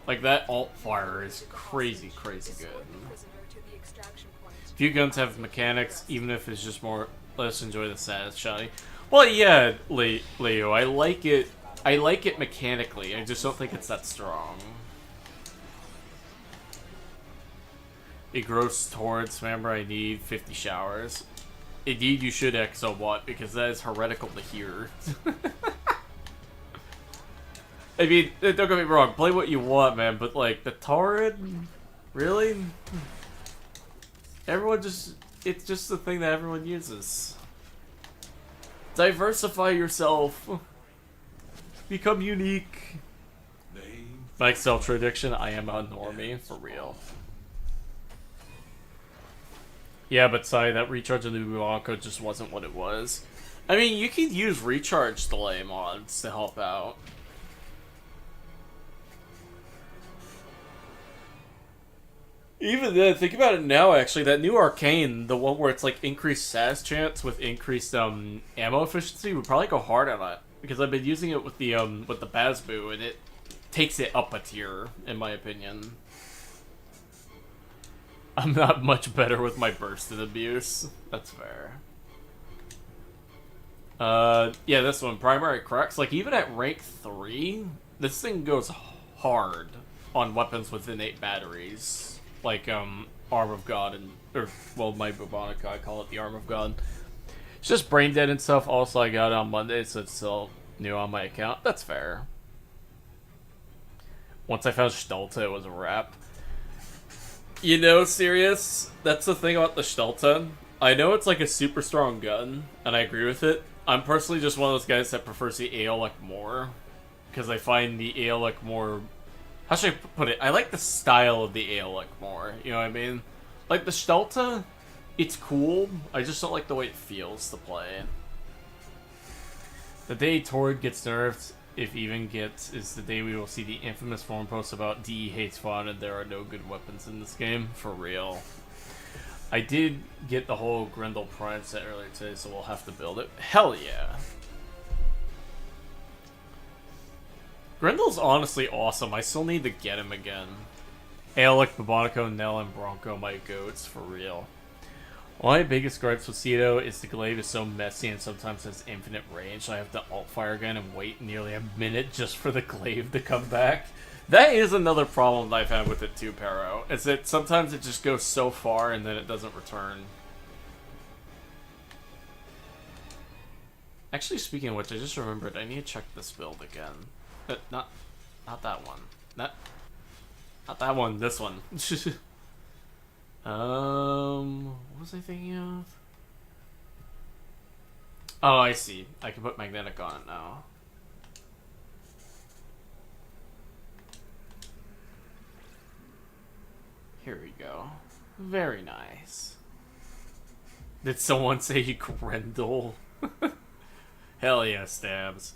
Like, that alt fire is crazy, crazy good. Few guns have mechanics, even if it's just more, let's enjoy the status shotty. Well, yeah, Leo, I like it mechanically. I just don't think it's that strong. It grows towards, remember, I need 50 showers. Indeed, you should Exobot, because that is heretical to hear. I mean, don't get me wrong, play what you want, man, but like, the Torrid? Really? Everyone just, it's just the thing that everyone uses. Diversify yourself. Become unique. Like self-tradiction, I am a normie, for real. Yeah, but sorry, that recharge of the Blanco just wasn't what it was. I mean, you could use recharge delay mods to help out. Even then, think about it now, actually, that new Arcane, the one where it's like increased status chance with increased ammo efficiency, would probably go hard on it. Because I've been using it with the Bazboo, and it takes it up a tier, in my opinion. I'm not much better with my bursted abuse. That's fair. Yeah, this one, Primary Crux. Like, even at rank 3, this thing goes hard on weapons with innate batteries. Like, Arm of God and... Or, well, my Bubonica, I call it the Arm of God. It's just brain dead and stuff. Also, I got it on Monday, so it's still new on my account. That's fair. Once I found Stelta, it was a wrap. You know, serious, that's the thing about the Stelta. I know it's like a super strong gun, and I agree with it. I'm personally just one of those guys that prefers the Aeolic more. Because I find the Aeolic more... How should I put it? I like the style of the Aeolic more, you know what I mean? Like, the Stelta, it's cool, I just don't like the way it feels to play. The day Torrid gets nerfed, if even gets, is the day we will see the infamous forum post about DE hates fun and there are no good weapons in this game. For real. I did get the whole Grendel Prime set earlier today, so we'll have to build it. Hell yeah. Grendel's honestly awesome. I still need to get him again. Alec, Babonico, Nell, and Bronco, my goats, for real. One of my biggest gripes with Cedo is the glaive is so messy and sometimes has infinite range. I have to alt-fire again and wait nearly a minute just for the glaive to come back. That is another problem that I've had with it too, Pero. Is that sometimes it just goes so far and then it doesn't return. Actually, speaking of which, I just remembered I need to check this build again. Not that one. Not that one. This one. What was I thinking of? Oh, I see. I can put magnetic on it now. Here we go. Very nice. Did someone say Grendel? Hell yeah, stabs.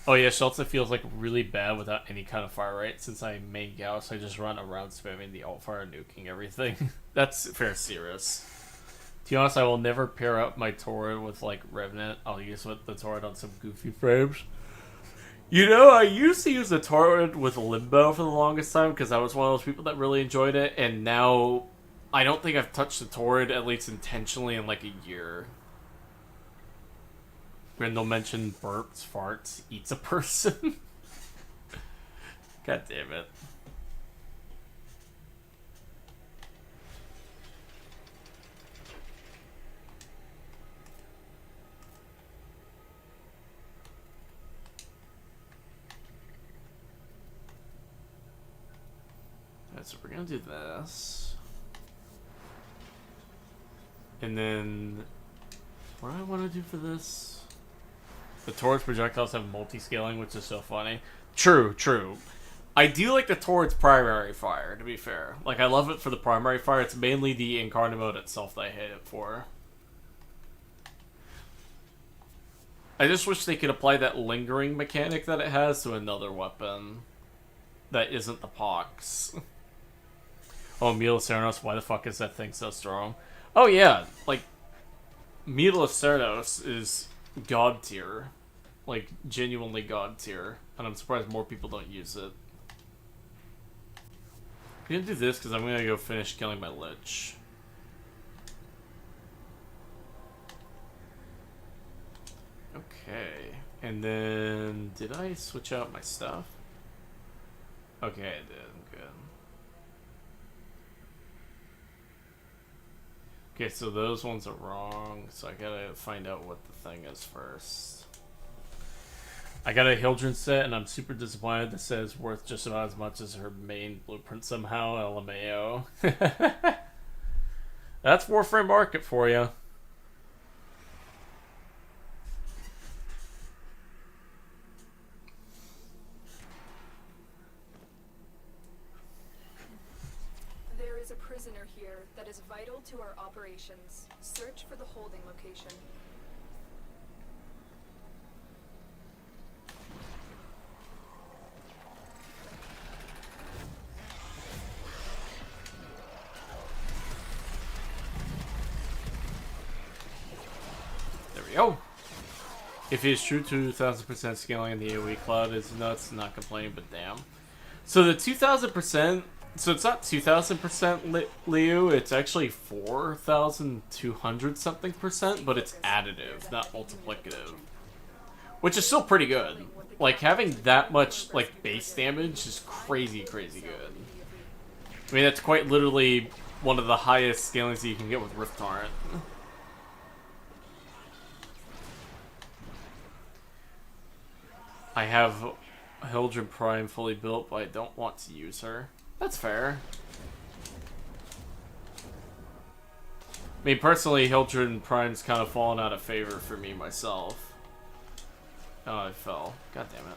Oh yeah, Schultz feels like really bad without any kind of fire rate. Since I main Gauss, I just run around spamming the alt fire, nuking everything. That's fair, serious. To be honest, I will never pair up my Torrid with like Revenant. I'll use the Torrid on some goofy frames. You know, I used to use the Torrid with Limbo for the longest time because I was one of those people that really enjoyed it, and now I don't think I've touched the Torrid, at least intentionally, in like a year. Grendel mentioned burps, farts, eats a person. God damn it. Alright, so we're gonna do this. And then what do I want to do for this? The Torrid's projectiles have multi-scaling, which is so funny. True, true. I do like the Torrid's primary fire, to be fair. Like, I love it for the primary fire. It's mainly the Incarnate mode itself that I hate it for. I just wish they could apply that lingering mechanic that it has to another weapon that isn't the Pox. Oh, Mila Ceranos, why the fuck is that thing so strong? Oh yeah, like, Mila Ceranos is god tier. Like, genuinely god tier. And I'm surprised more people don't use it. I'm gonna do this because I'm gonna go finish killing my Lich. Okay. And then, did I switch out my stuff? Okay, I did. Good. Okay, so those ones are wrong, so I gotta find out what the thing is first. I got a Hildren set, and I'm super disappointed that says worth just about as much as her main blueprint somehow, LMAO. That's Warframe Market for you. There is a prisoner here that is vital to our operations. Search for the holding location. There we go. If it is true, 2,000% scaling in the AoE cloud is nuts, not complaining, but damn. So the 2,000%, so it's not 2,000% Liu, it's actually 4,200 something percent, but it's additive, not multiplicative. Which is still pretty good. Like, having that much, like, base damage is crazy, crazy good. I mean, that's quite literally one of the highest scalings that you can get with Rift Torrent. I have Hildren Prime fully built, but I don't want to use her. That's fair. I mean, personally, Hildren Prime's kind of fallen out of favor for me myself. Oh, I fell. God damn it.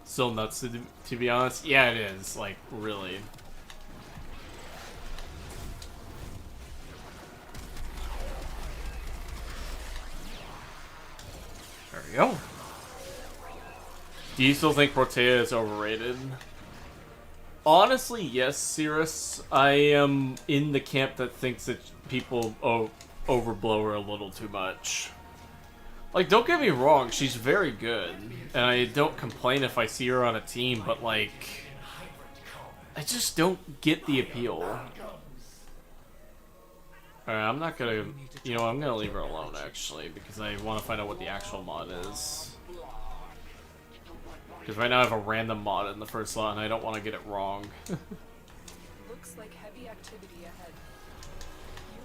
Still nuts to be honest. Yeah, it is. Like, really. There we go. Do you still think Protea is overrated? Honestly, yes, Cirrus. I am in the camp that thinks that people overblow her a little too much. Like, don't get me wrong, she's very good, and I don't complain if I see her on a team, but like, I just don't get the appeal. Alright, I'm not gonna, you know, I'm gonna leave her alone actually, because I want to find out what the actual mod is. Because right now I have a random mod in the first slot, and I don't want to get it wrong. Looks like heavy activity ahead.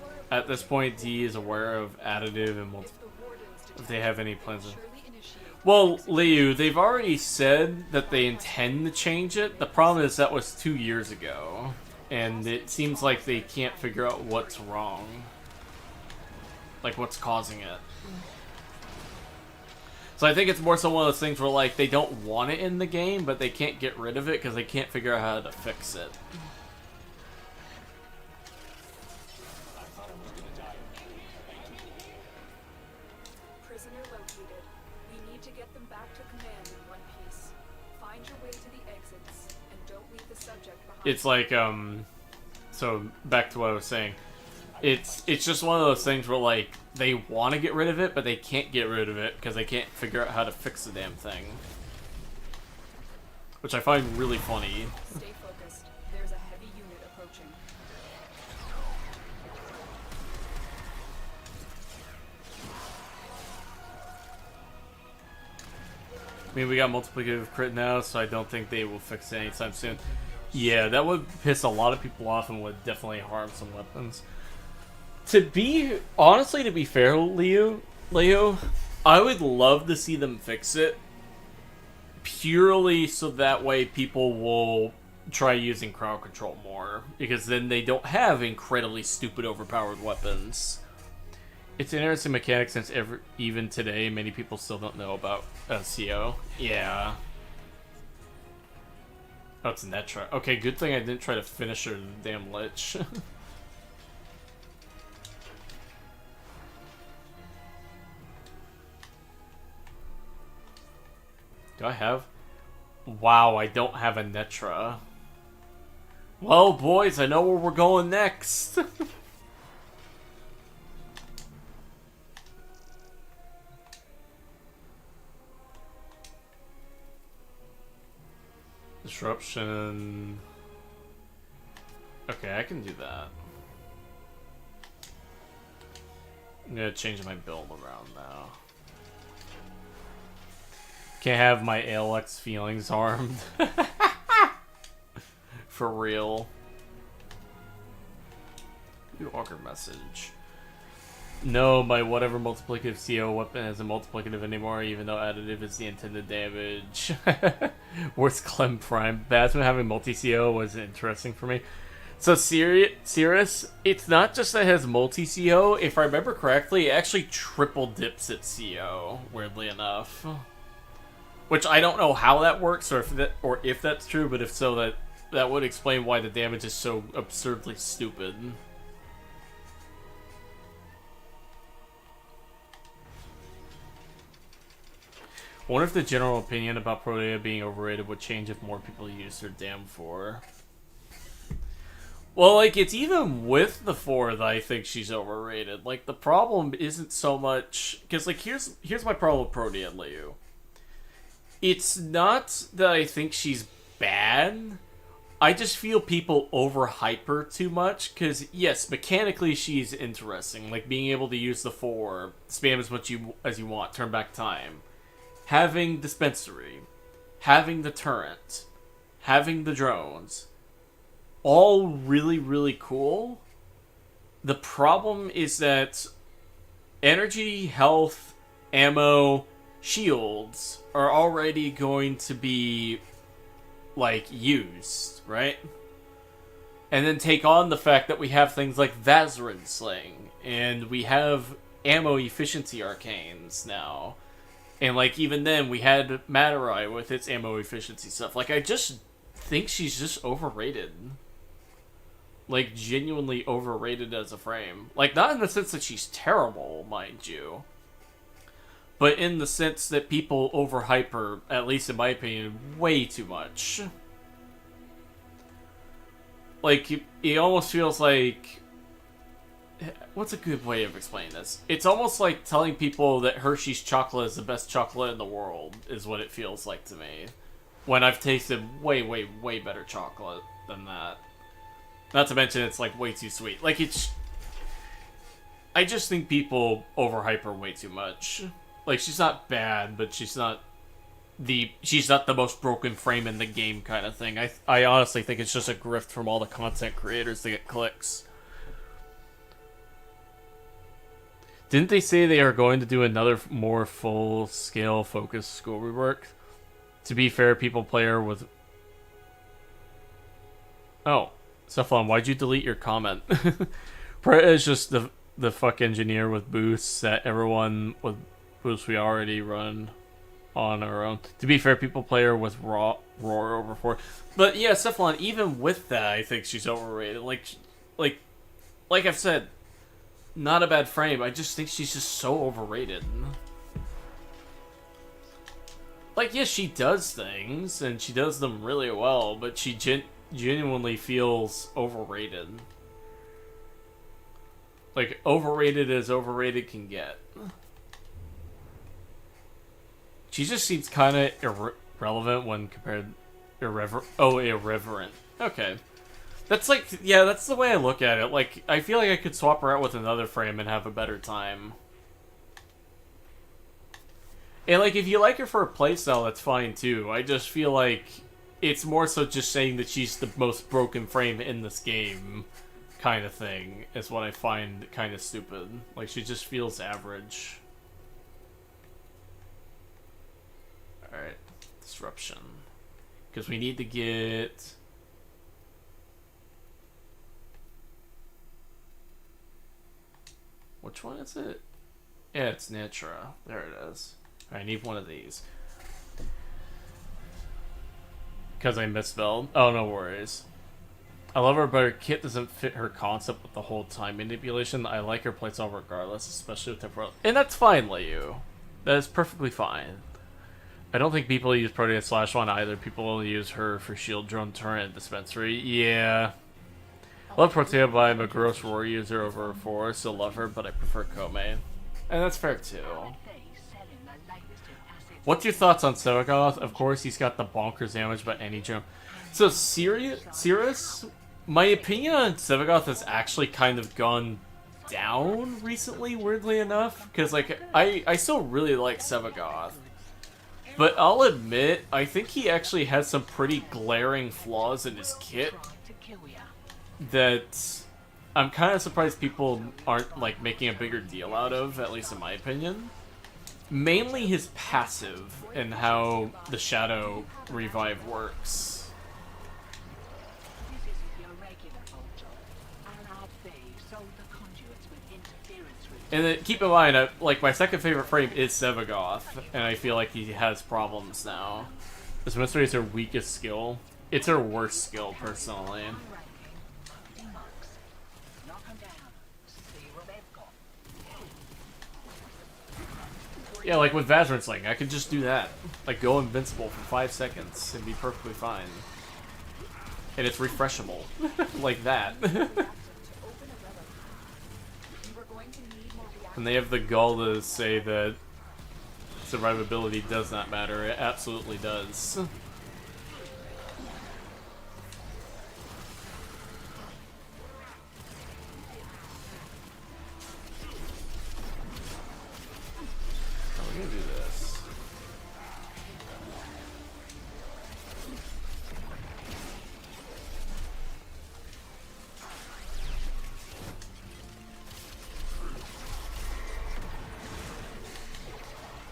You are At this point, D is aware of additive and multi. if the wardens If they have any plans. surely initiate. Well, Liu, they've already said that they intend to change it. The problem is that was 2 years ago, and it seems like they can't figure out what's wrong. Like, what's causing it. So I think it's more so one of those things where, like, they don't want it in the game, but they can't get rid of it because they can't figure out how to fix it. Prisoner located. We need to get them back to command in one piece. Find your way to the exits, and don't leave the subject behind. It's like, so back to what I was saying. It's just one of those things where, like, they want to get rid of it, but they can't get rid of it because they can't figure out how to fix the damn thing. Which I find really funny. Stay focused. There's a heavy unit approaching. I mean, we got multiplicative crit now, so I don't think they will fix it anytime soon. Yeah, that would piss a lot of people off and would definitely harm some weapons. Honestly, to be fair, Leo, I would love to see them fix it. Purely so that way people will try using crowd control more. Because then they don't have incredibly stupid overpowered weapons. It's an interesting mechanic since even today, many people still don't know about CO. Yeah. Oh, it's Netra. Okay, good thing I didn't try to finish her damn Lich. Do I have? Wow, I don't have a Netra. Well, boys, I know where we're going next. Disruption. Okay, I can do that. I'm gonna change my build around now. Can't have my ALX feelings harmed. For real. New awkward message. No, my whatever multiplicative CO weapon isn't multiplicative anymore, even though additive is the intended damage. Worst Clem Prime. Batsman having multi-CO was interesting for me. So, Cirrus, it's not just that it has multi-CO. If I remember correctly, it actually triple dips at CO, weirdly enough. Which I don't know how that works, or if that's true, but if so, that would explain why the damage is so absurdly stupid. I wonder if the general opinion about Protea being overrated would change if more people used her damn 4. Well, like, it's even with the 4 that I think she's overrated. Like, the problem isn't so much... Because, like, here's my problem with Protea, Liu. It's not that I think she's bad. I just feel people overhype her too much. Because, yes, mechanically she's interesting. Like, being able to use the 4, spam as much as you want, turn back time. Having dispensary. Having the turret. Having the drones. All really, really cool. The problem is that energy, health, ammo, shields are already going to be, like, used, right? And then take on the fact that we have things like Vazarin Sling, and we have ammo efficiency arcanes now. And, like, even then, we had Matarai with its ammo efficiency stuff. Like, I just think she's just overrated. Like, genuinely overrated as a frame. Like, not in the sense that she's terrible, mind you. But in the sense that people overhype her, at least in my opinion, way too much. Like, it almost feels like what's a good way of explaining this? It's almost like telling people that Hershey's chocolate is the best chocolate in the world, is what it feels like to me. When I've tasted way, way, way better chocolate than that. Not to mention it's like way too sweet. Like it's... I just think people overhype her way too much. Like she's not bad, but she's not the most broken frame in the game kind of thing. I honestly think it's just a grift from all the content creators to get clicks. Didn't they say they are going to do another more full-scale focused school rework? To be fair, people play her with... Oh, Cephalon, why'd you delete your comment? Preta is just the fuck engineer with boosts that everyone with boosts we already run on our own. To be fair, people play her with roar over 4. But yeah, Cephalon, even with that, I think she's overrated. Like I've said, not a bad frame. I just think she's just so overrated. Like, yes, she does things, and she does them really well, but she genuinely feels overrated. Like, overrated as overrated can get. She just seems kind of irrelevant when compared... irreverent. Okay. That's like, yeah, that's the way I look at it. Like, I feel like I could swap her out with another frame and have a better time. And, like, if you like her for a playstyle, that's fine, too. I just feel like it's more so just saying that she's the most broken frame in this game kind of thing is what I find kind of stupid. Like, she just feels average. Alright. Disruption. Because we need to get... Which one is it? Yeah, it's Nitra. There it is. I need one of these. Because I misspelled. Oh, no worries. I love her, but her kit doesn't fit her concept with the whole time manipulation. I like her playstyle regardless, especially with temporal. And that's fine, Liu. That is perfectly fine. I don't think people use Proteus /1 either. People only use her for shield, drone, turret, and dispensary. Yeah. I love Protea, but I'm a gross roar user over 4. Still love her, but I prefer Kome. And that's fair too. What's your thoughts on Sevagoth? Of course, he's got the bonkers damage, but any jump. So, Sirius, my opinion on Sevagoth has actually kind of gone down recently, weirdly enough. Because, like, I still really like Sevagoth. But I'll admit, I think he actually has some pretty glaring flaws in his kit that I'm kind of surprised people aren't, like, making a bigger deal out of, at least in my opinion. Mainly his passive and how the Shadow Revive works. And then keep in mind, like, my second favorite frame is Sevagoth, and I feel like he has problems now. This mystery is her weakest skill. It's her worst skill, personally. Yeah, like with Vazrin Sling, I could just do that. Like, go invincible for 5 seconds and be perfectly fine. And it's refreshable. Like that. And they have the gall to say that survivability does not matter. It absolutely does. We're gonna do this.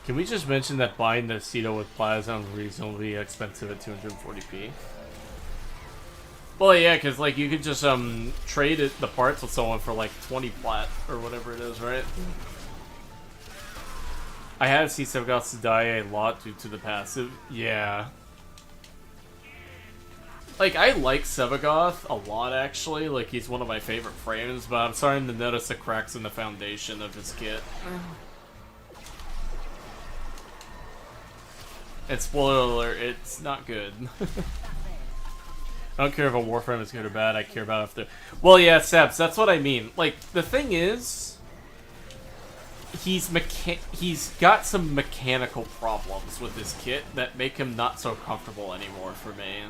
Can we just mention that buying the Cedo with Plaza is reasonably expensive at 240p? Well, yeah, because, like, you could just trade the parts with someone for like 20 plat or whatever it is, right? I had seen Sevagoth die a lot due to the passive. Yeah. Like, I like Sevagoth a lot, actually. Like, he's one of my favorite frames, but I'm starting to notice the cracks in the foundation of his kit. And spoiler alert, it's not good. I don't care if a Warframe is good or bad. I care about if they're... Well, yeah, Sabs, that's what I mean. Like, the thing is, he's got some mechanical problems with his kit that make him not so comfortable anymore for me.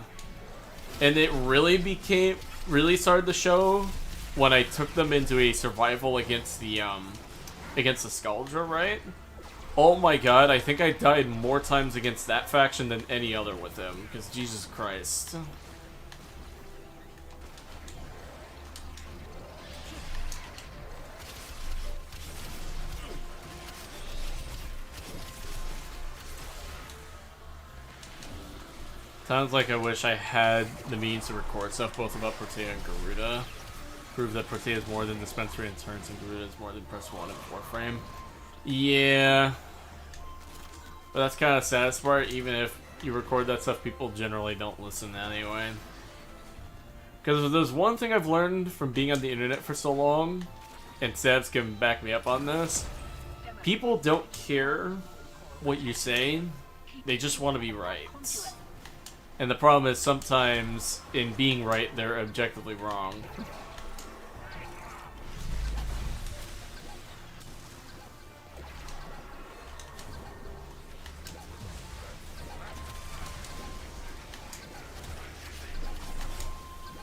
And it really started to show when I took them into a survival against the Skuldra, right? Oh my god, I think I died more times against that faction than any other with him, because Jesus Christ. Sounds like I wish I had the means to record stuff both about Protea and Garuda. Prove that Protea is more than dispensary and turns and Garuda is more than press 1 and Warframe. Yeah. But that's kind of sad part, even if you record that stuff, people generally don't listen anyway. Because if there's one thing I've learned from being on the internet for so long, and Sebs can back me up on this, people don't care what you're saying, they just want to be right. And the problem is sometimes, in being right, they're objectively wrong.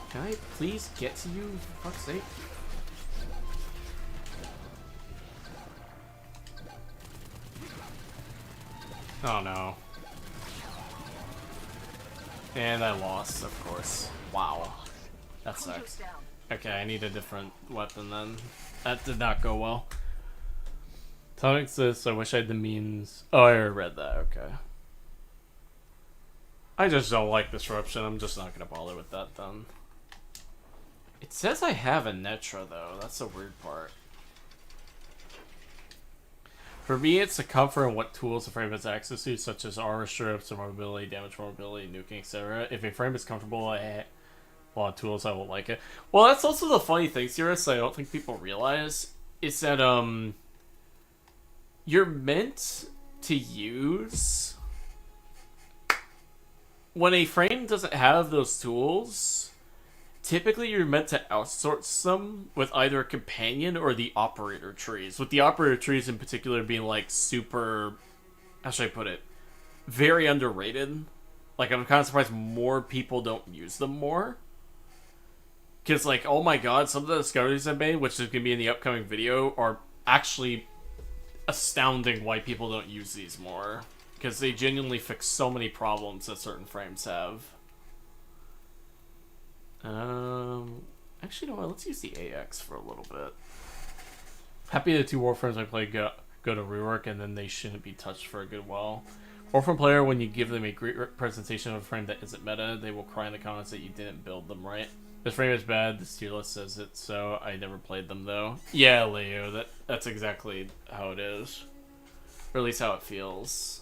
Can I please get to you, for fuck's sake? Oh no. And I lost, of course. Wow. That sucks. Okay, I need a different weapon then. That did not go well. Tonic says, I wish I had the means... Oh, I already read that, okay. I just don't like disruption, I'm just not gonna bother with that then. It says I have a Netra though, that's the weird part. For me, it's the comfort and what tools the frame has access to, such as armor strips, mobility, damage mobility, nuking, etc. If a frame is comfortable, I have a lot of tools, I will like it. Well, that's also the funny thing, Sirius, I don't think people realize, is that, you're meant to use... When a frame doesn't have those tools, typically you're meant to outsource them with either a companion or the operator trees. With the operator trees in particular being like super, how should I put it, very underrated. Like I'm kind of surprised more people don't use them more. Because like, oh my god, some of the discoveries I've made, which is going to be in the upcoming video, are actually astounding why people don't use these more. Because they genuinely fix so many problems that certain frames have. Actually, you know what? Let's use the AX for a little bit. Happy the two Warframes I played go to rework, and then they shouldn't be touched for a good while. Warframe player, when you give them a great presentation of a frame that isn't meta, they will cry in the comments that you didn't build them right. This frame is bad, this tier list says it, so I never played them though. Yeah, Leo, that's exactly how it is. Or at least how it feels.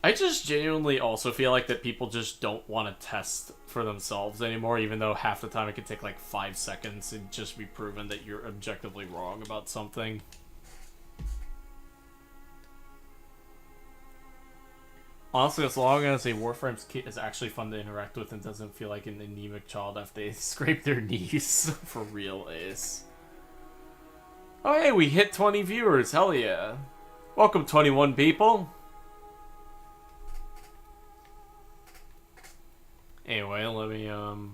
I just genuinely also feel like that people just don't want to test for themselves anymore, even though half the time it could take like 5 seconds and just be proven that you're objectively wrong about something. Honestly, as long as a Warframe's kit is actually fun to interact with and doesn't feel like an anemic child after they scrape their knees. For real, Ace. Oh hey, we hit 20 viewers, hell yeah. Welcome 21 people. Anyway, let me, I'll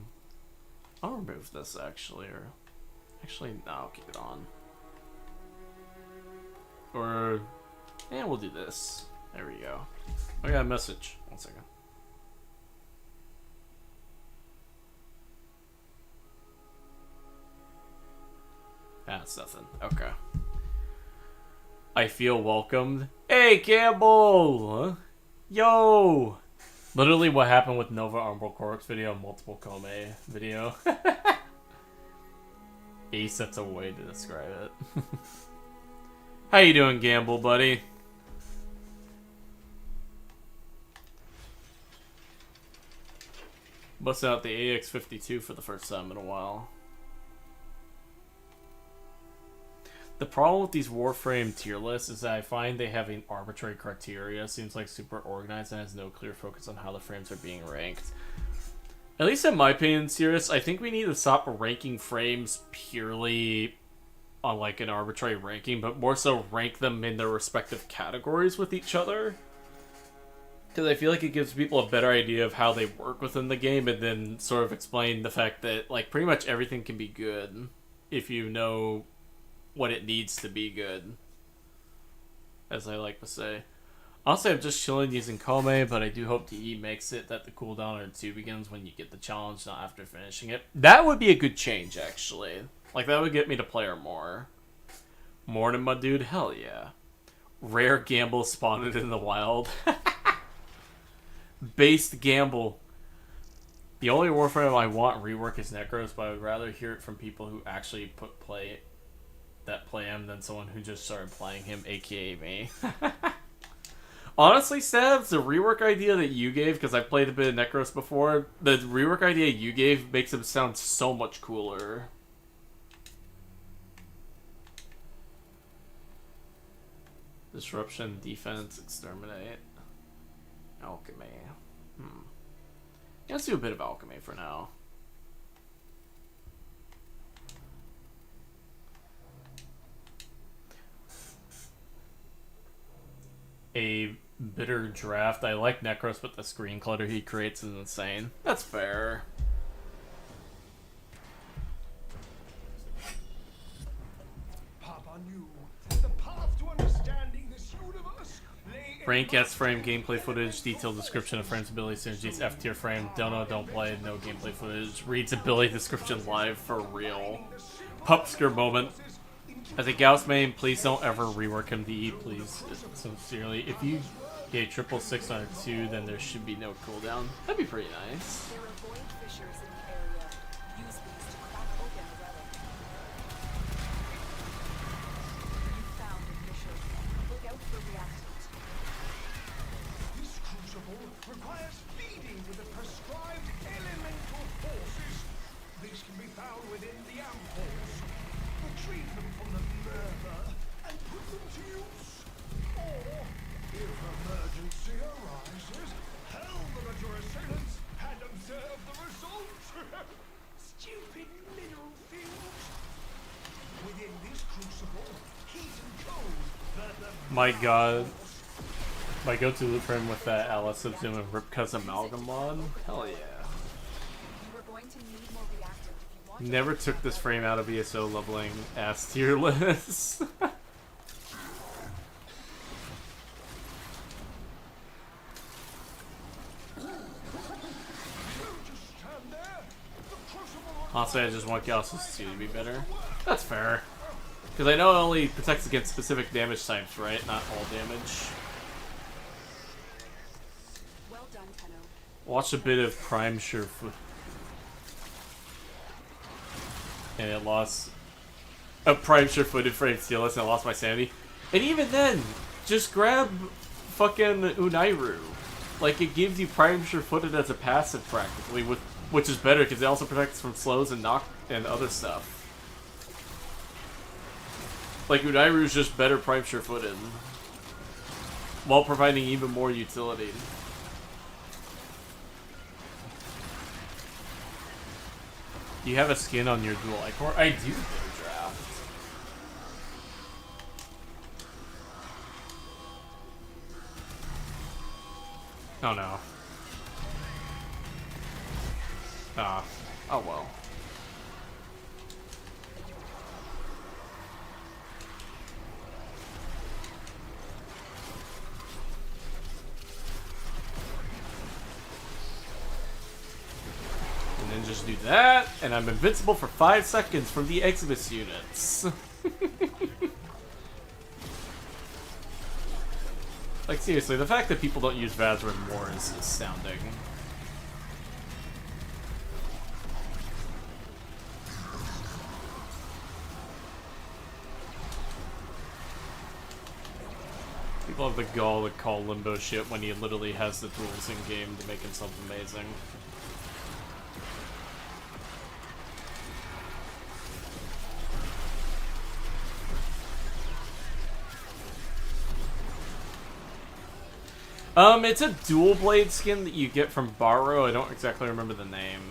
remove this, actually, or... Actually, no, I'll keep it on. Or... Yeah, we'll do this. There we go. I got a message. 1 second. That's nothing. Okay. I feel welcomed. Hey, Campbell! Yo! Literally what happened with Nova Umbral Corpse video and multiple Kome video. Ace, that's a way to describe it. How you doing, Gamble, buddy? Busted out the AX52 for the first time in a while. The problem with these Warframe tier lists is that I find they have an arbitrary criteria. Seems like super organized and has no clear focus on how the frames are being ranked. At least in my opinion, Sirius, I think we need to stop ranking frames purely on like an arbitrary ranking, but more so rank them in their respective categories with each other. Because I feel like it gives people a better idea of how they work within the game, and then sort of explain the fact that like pretty much everything can be good if you know what it needs to be good, as I like to say. Honestly, I'm just chilling using Kome, but I do hope DE makes it that the cooldown on 2 begins when you get the challenge, not after finishing it. That would be a good change, actually. Like, that would get me to play her more. Morning, my dude. Hell yeah. Rare gamble spawned in the wild. Based gamble. The only Warframe I want rework is Necros, but I would rather hear it from people who actually play him than someone who just started playing him, aka me. Honestly, Stabs, the rework idea that you gave, because I played a bit of Necros before, the rework idea you gave makes him sound so much cooler. Disruption, defense, exterminate. Alchemy. Yeah, let's do a bit of alchemy for now. A bitter draft. I like Necros, but the screen clutter he creates is insane. That's fair. Papa knew the path to understanding this universe lay in Rank S-frame, gameplay footage, detailed description of frames, ability synergies, F-tier frame, don't know, don't play, no gameplay footage, reads ability description live for real. Pupsker moment. As a Gauss main, please don't ever rework him DE, please. Sincerely. If you get 666 on a 2, then there should be no cooldown. That'd be pretty nice. There are void fissures in the area. Use these to crack open the relic. You found a fissure. Look out for reactant. this crucible requires feeding with the prescribed elemental forces. These can be found within the ampoules. Retrieve them from the murder and put them to use. Or, if emergency arises, hurl them at your assailants and observe the results. Stupid mineral fields. Within this crucible, heat and cold burn the My god. My go-to loot frame with that Alice Subsume and Ripka's Amalgam mod? Hell yeah. You are going to need more reactant if you want to Never took this frame out of ESO leveling ass tier list. Honestly, I just want Gauss's 2 to be better. That's fair. Because I know it only protects against specific damage types, right? Not all damage. Well done, Tenno. Watched a bit of Prime Surefoot. And it lost a Prime Surefooted frame steal and I lost my sanity. And even then, just grab fucking Unairu. Like, it gives you Prime Surefooted as a passive practically, which is better because it also protects from slows and knock and other stuff. Like, Unairu's just better Prime Surefooted, while providing even more utility. Do you have a skin on your dual Icor? I do, Bitter Draft. Oh no. Ah. Oh well. And then just do that, and I'm invincible for 5 seconds from the Exodus units. Like, seriously, the fact that people don't use Vazrin more is astounding. People have the gall to call Limbo shit when he literally has the tools in game to make himself amazing. It's a dual blade skin that you get from Barrow. I don't exactly remember the name.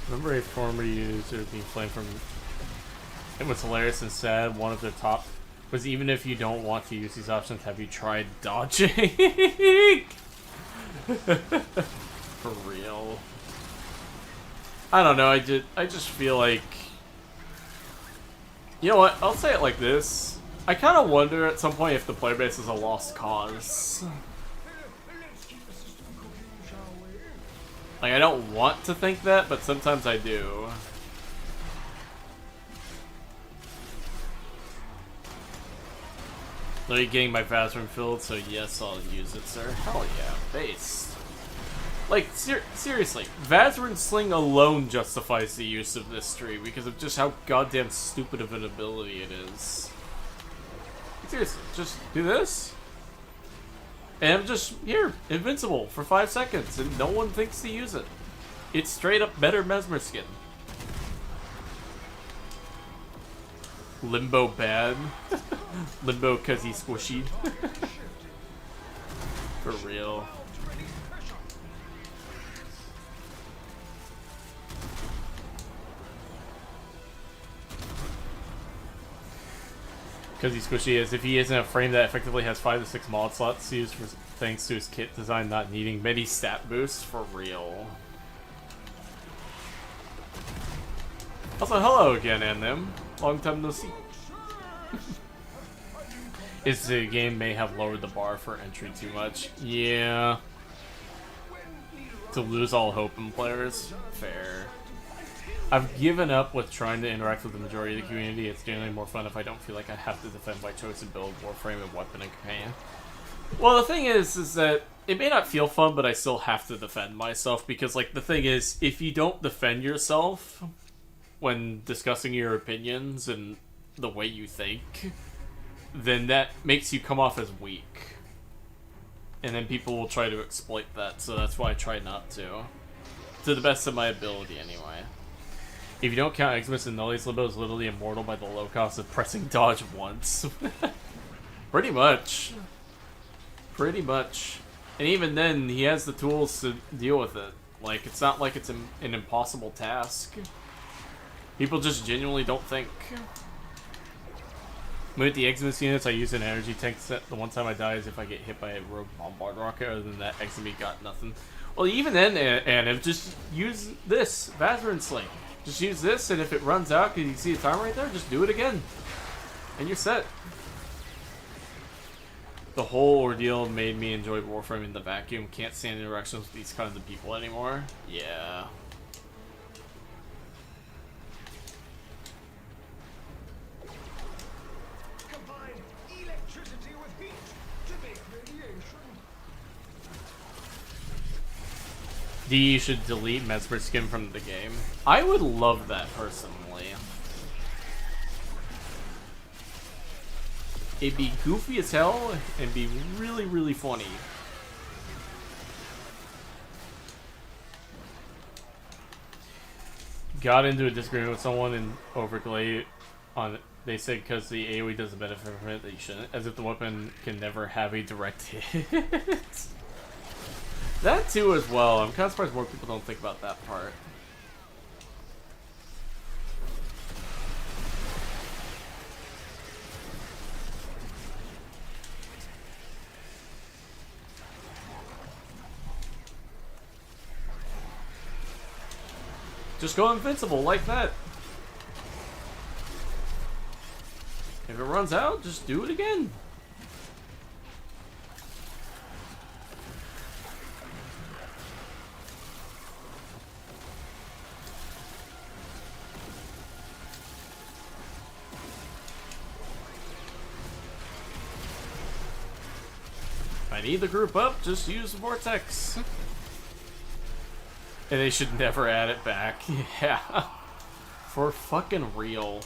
Remember a former user being flamed from... It was hilarious and sad. One of their top was, even if you don't want to use these options, have you tried dodging? For real. I don't know, I just feel like... You know what, I'll say it like this. I kind of wonder at some point if the player base is a lost cause. Let's keep the system cooking, shall we? Like, I don't want to think that, but sometimes I do. Are you getting my bathroom filled? So yes, I'll use it, sir. Hell yeah, base. Like, seriously, Vazarin Sling alone justifies the use of this tree because of just how goddamn stupid of an ability it is. Seriously, just do this, and I'm just here, invincible for 5 seconds, and no one thinks to use it. It's straight up better Mesmer skin. Limbo bad. Limbo cause he's squishy. For real. Because he's squishy is if he isn't a frame that effectively has 5 to 6 mod slots used for thanks to his kit design not needing many stat boosts. For real. Also, hello again, Anim. Long time no see. Is the game may have lowered the bar for entry too much? Yeah. To lose all hope in players? Fair. I've given up with trying to interact with the majority of the community. It's generally more fun if I don't feel like I have to defend by choice and build Warframe and weapon and companion. Well, the thing is that it may not feel fun, but I still have to defend myself because, like, the thing is, if you don't defend yourself when discussing your opinions and the way you think, then that makes you come off as weak. And then people will try to exploit that, so that's why I try not to. To the best of my ability, anyway. If you don't count Xmas and Nullies, Limbo is literally immortal by the low cost of pressing dodge once. Pretty much. Pretty much. And even then, he has the tools to deal with it. Like, it's not like it's an impossible task. People just genuinely don't think. With the Xmas units, I use an energy tank set. The one time I die is if I get hit by a rogue bombard rocket. Other than that, Xmas got nothing. Well, even then, and just use this Vazarin Sling. Just use this, and if it runs out, because you see a timer right there, just do it again. And you're set. The whole ordeal made me enjoy Warframe in the vacuum. Can't stand interactions with these kinds of people anymore. Yeah. Combine electricity with heat to make radiation. D should delete Mesmer skin from the game. I would love that personally. It'd be goofy as hell and be really, really funny. Got into a disagreement with someone in Overglade on. They said because the AoE doesn't benefit from it that you shouldn't, as if the weapon can never have a direct hit. That too as well. I'm kind of surprised more people don't think about that part. Just go invincible like that. If it runs out, just do it again. If I need the group up, just use the Vortex. And they should never add it back. Yeah. For fucking real.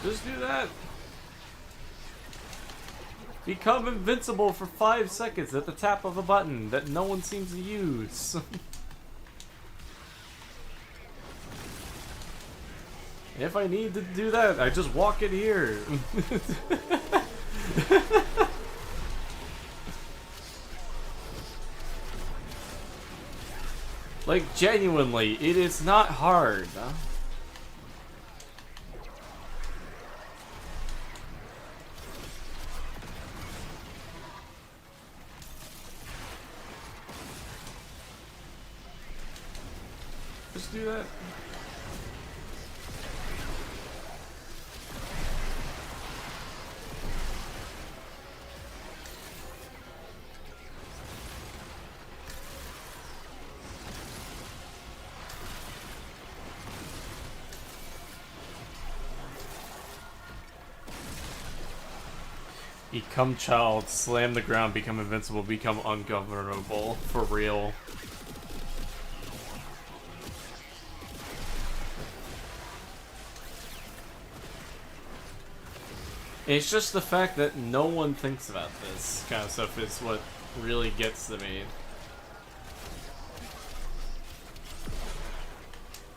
Just do that. Become invincible for 5 seconds at the tap of a button that no one seems to use. If I need to do that, I just walk in here. Like, genuinely, it is not hard. Just do that. Become child, slam the ground, become invincible, become ungovernable. For real. It's just the fact that no one thinks about this kind of stuff is what really gets to me.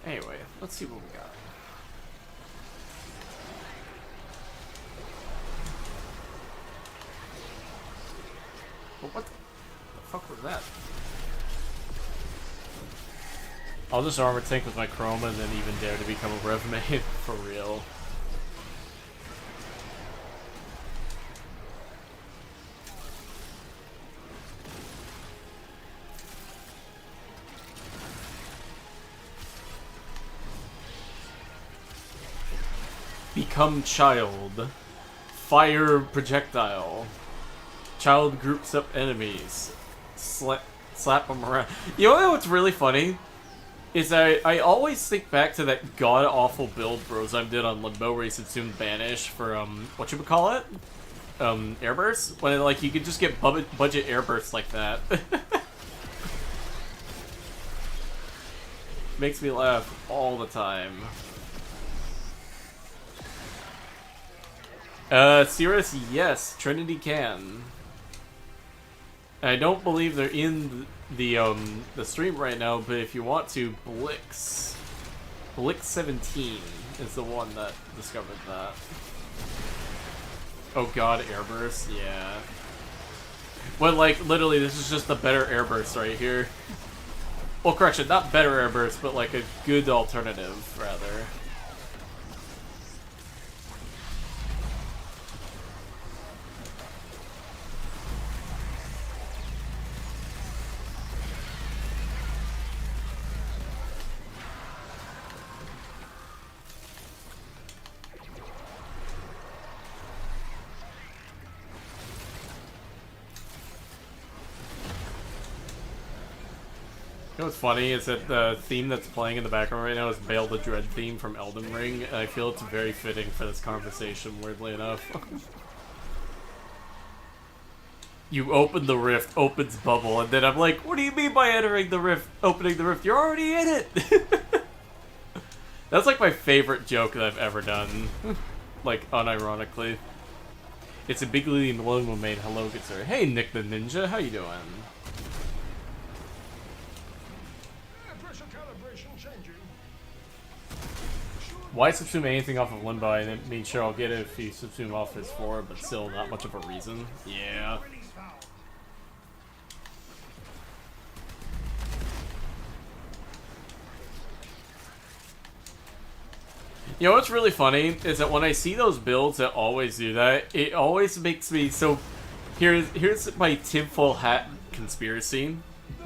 Anyway, let's see what we got. Well, what the fuck was that? I'll just armor tank with my chroma and then even dare to become a rev main. For real. Become child. Fire projectile. Child groups up enemies. Slap them around. You know what's really funny? Is I always think back to that god-awful build Brozime did on Limbo where he subsumed Banish for, whatchamacallit? Airbursts? When, like, you could just get budget airbursts like that. Makes me laugh all the time. Cirrus, yes. Trinity can. I don't believe they're in the stream right now, but if you want to, Blix 17 is the one that discovered that. Oh god, Airburst, yeah. Well, like, literally, this is just a better Airburst right here. Well, correction, not better Airburst, but like a good alternative, rather. You know what's funny is that the theme that's playing in the background right now is Bail the Dread theme from Elden Ring, and I feel it's very fitting for this conversation, weirdly enough. You open the rift, opens bubble, and then I'm like, what do you mean by entering the rift, opening the rift? You're already in it! That's like my favorite joke that I've ever done. Like, unironically. It's a bigly Maloma main. Hello, good sir. Hey, Nick the Ninja, how you doing? Why subsume anything off of Limbo? I mean, sure, I'll get it if you subsume off his floor, but still not much of a reason. Yeah. You know what's really funny is that when I see those builds that always do that, it always makes me so. Here's my tinfoil hat conspiracy.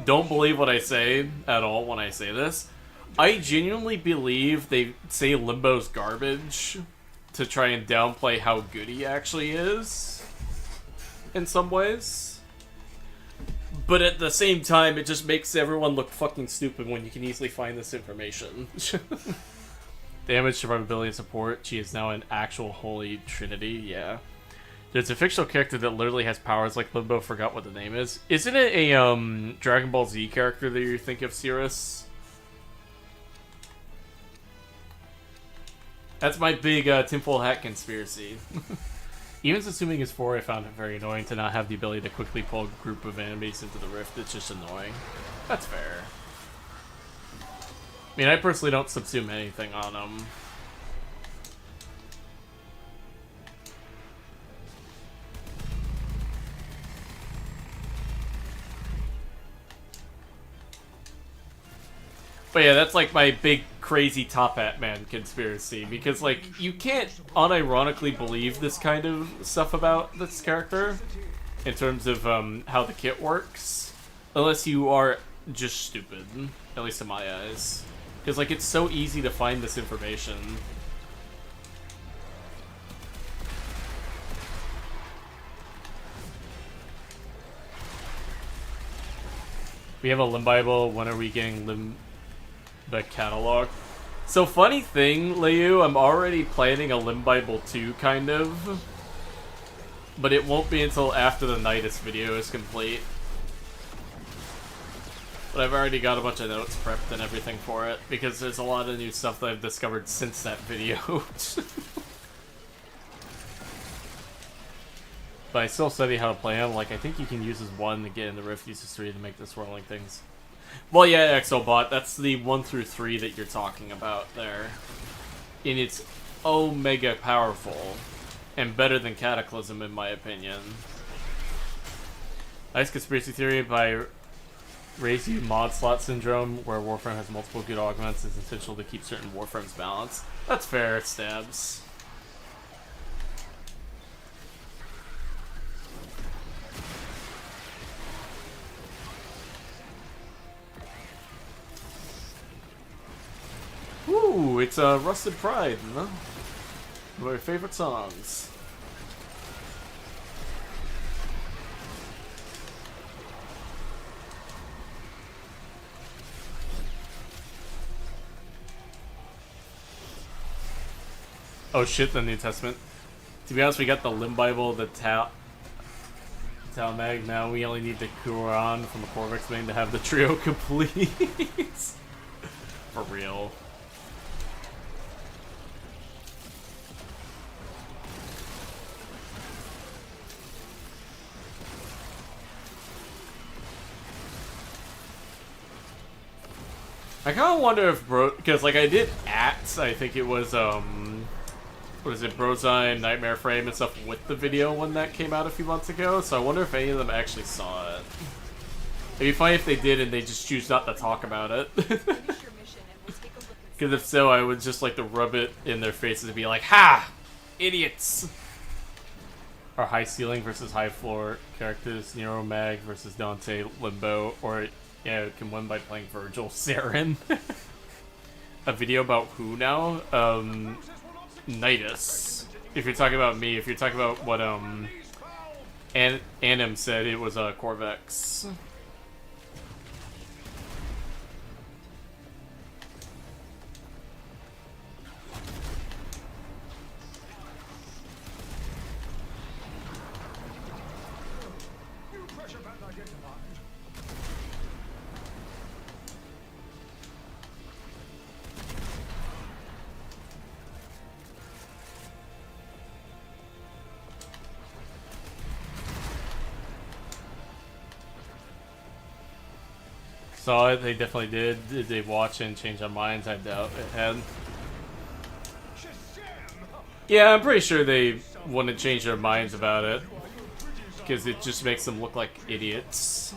Don't believe what I say at all when I say this. I genuinely believe they say Limbo's garbage to try and downplay how good he actually is in some ways. But at the same time, it just makes everyone look fucking stupid when you can easily find this information. Damage, survivability, and support. She is now an actual holy trinity, yeah. There's a fictional character that literally has powers like Limbo, forgot what the name is. Isn't it a Dragon Ball Z character that you think of, Cirrus? That's my big tinfoil hat conspiracy. Even assuming it's 4, I found it very annoying to not have the ability to quickly pull a group of enemies into the rift. It's just annoying. That's fair. I mean, I personally don't subsume anything on them. But yeah, that's like my big crazy Top Hat Man conspiracy, because like you can't unironically believe this kind of stuff about this character in terms of how the kit works unless you are just stupid, at least in my eyes, because like it's so easy to find this information. We have a Limb Bible. When are we getting the catalog? So funny thing, Liu, I'm already planning a Limb Bible 2, kind of. But it won't be until after the Nidus video is complete. But I've already got a bunch of notes prepped and everything for it, because there's a lot of new stuff that I've discovered since that video. But I still study how to play him. Like, I think you can use his 1 to get in the Rift, uses 3 to make the swirling things. Well, yeah, Exobot, that's the 1 through 3 that you're talking about there. And it's omega powerful. And better than Cataclysm, in my opinion. Nice conspiracy theory by Razy Mod Slot Syndrome, where Warframe has multiple good augments, is essential to keep certain Warframes balanced. That's fair, Stabs. Ooh, it's Rusted Pride, huh? One of my favorite songs. Oh shit, the New Testament. To be honest, we got the Limb Bible, the Talmag. Now we only need the Quran from the Corvex main to have the trio complete. For real. I kind of wonder if because like I did I think it was what is it, Brozine, Nightmare Frame and stuff with the video when that came out a few months ago, so I wonder if any of them actually saw it. It'd be funny if they did and they just choose not to talk about it. Because if so, I would just like to rub it in their faces and be like, ha! Idiots! Or high ceiling versus high floor characters, Nero Mag versus Dante, Limbo, or yeah, it can win by playing Virgil, Saren. A video about who now? Nidus. If you're talking about me, if you're talking about what Anim said, it was Corvex. Saw it, they definitely did. Did they watch and change their minds? I doubt it had. Yeah, I'm pretty sure they wouldn't change their minds about it. Because it just makes them look like idiots.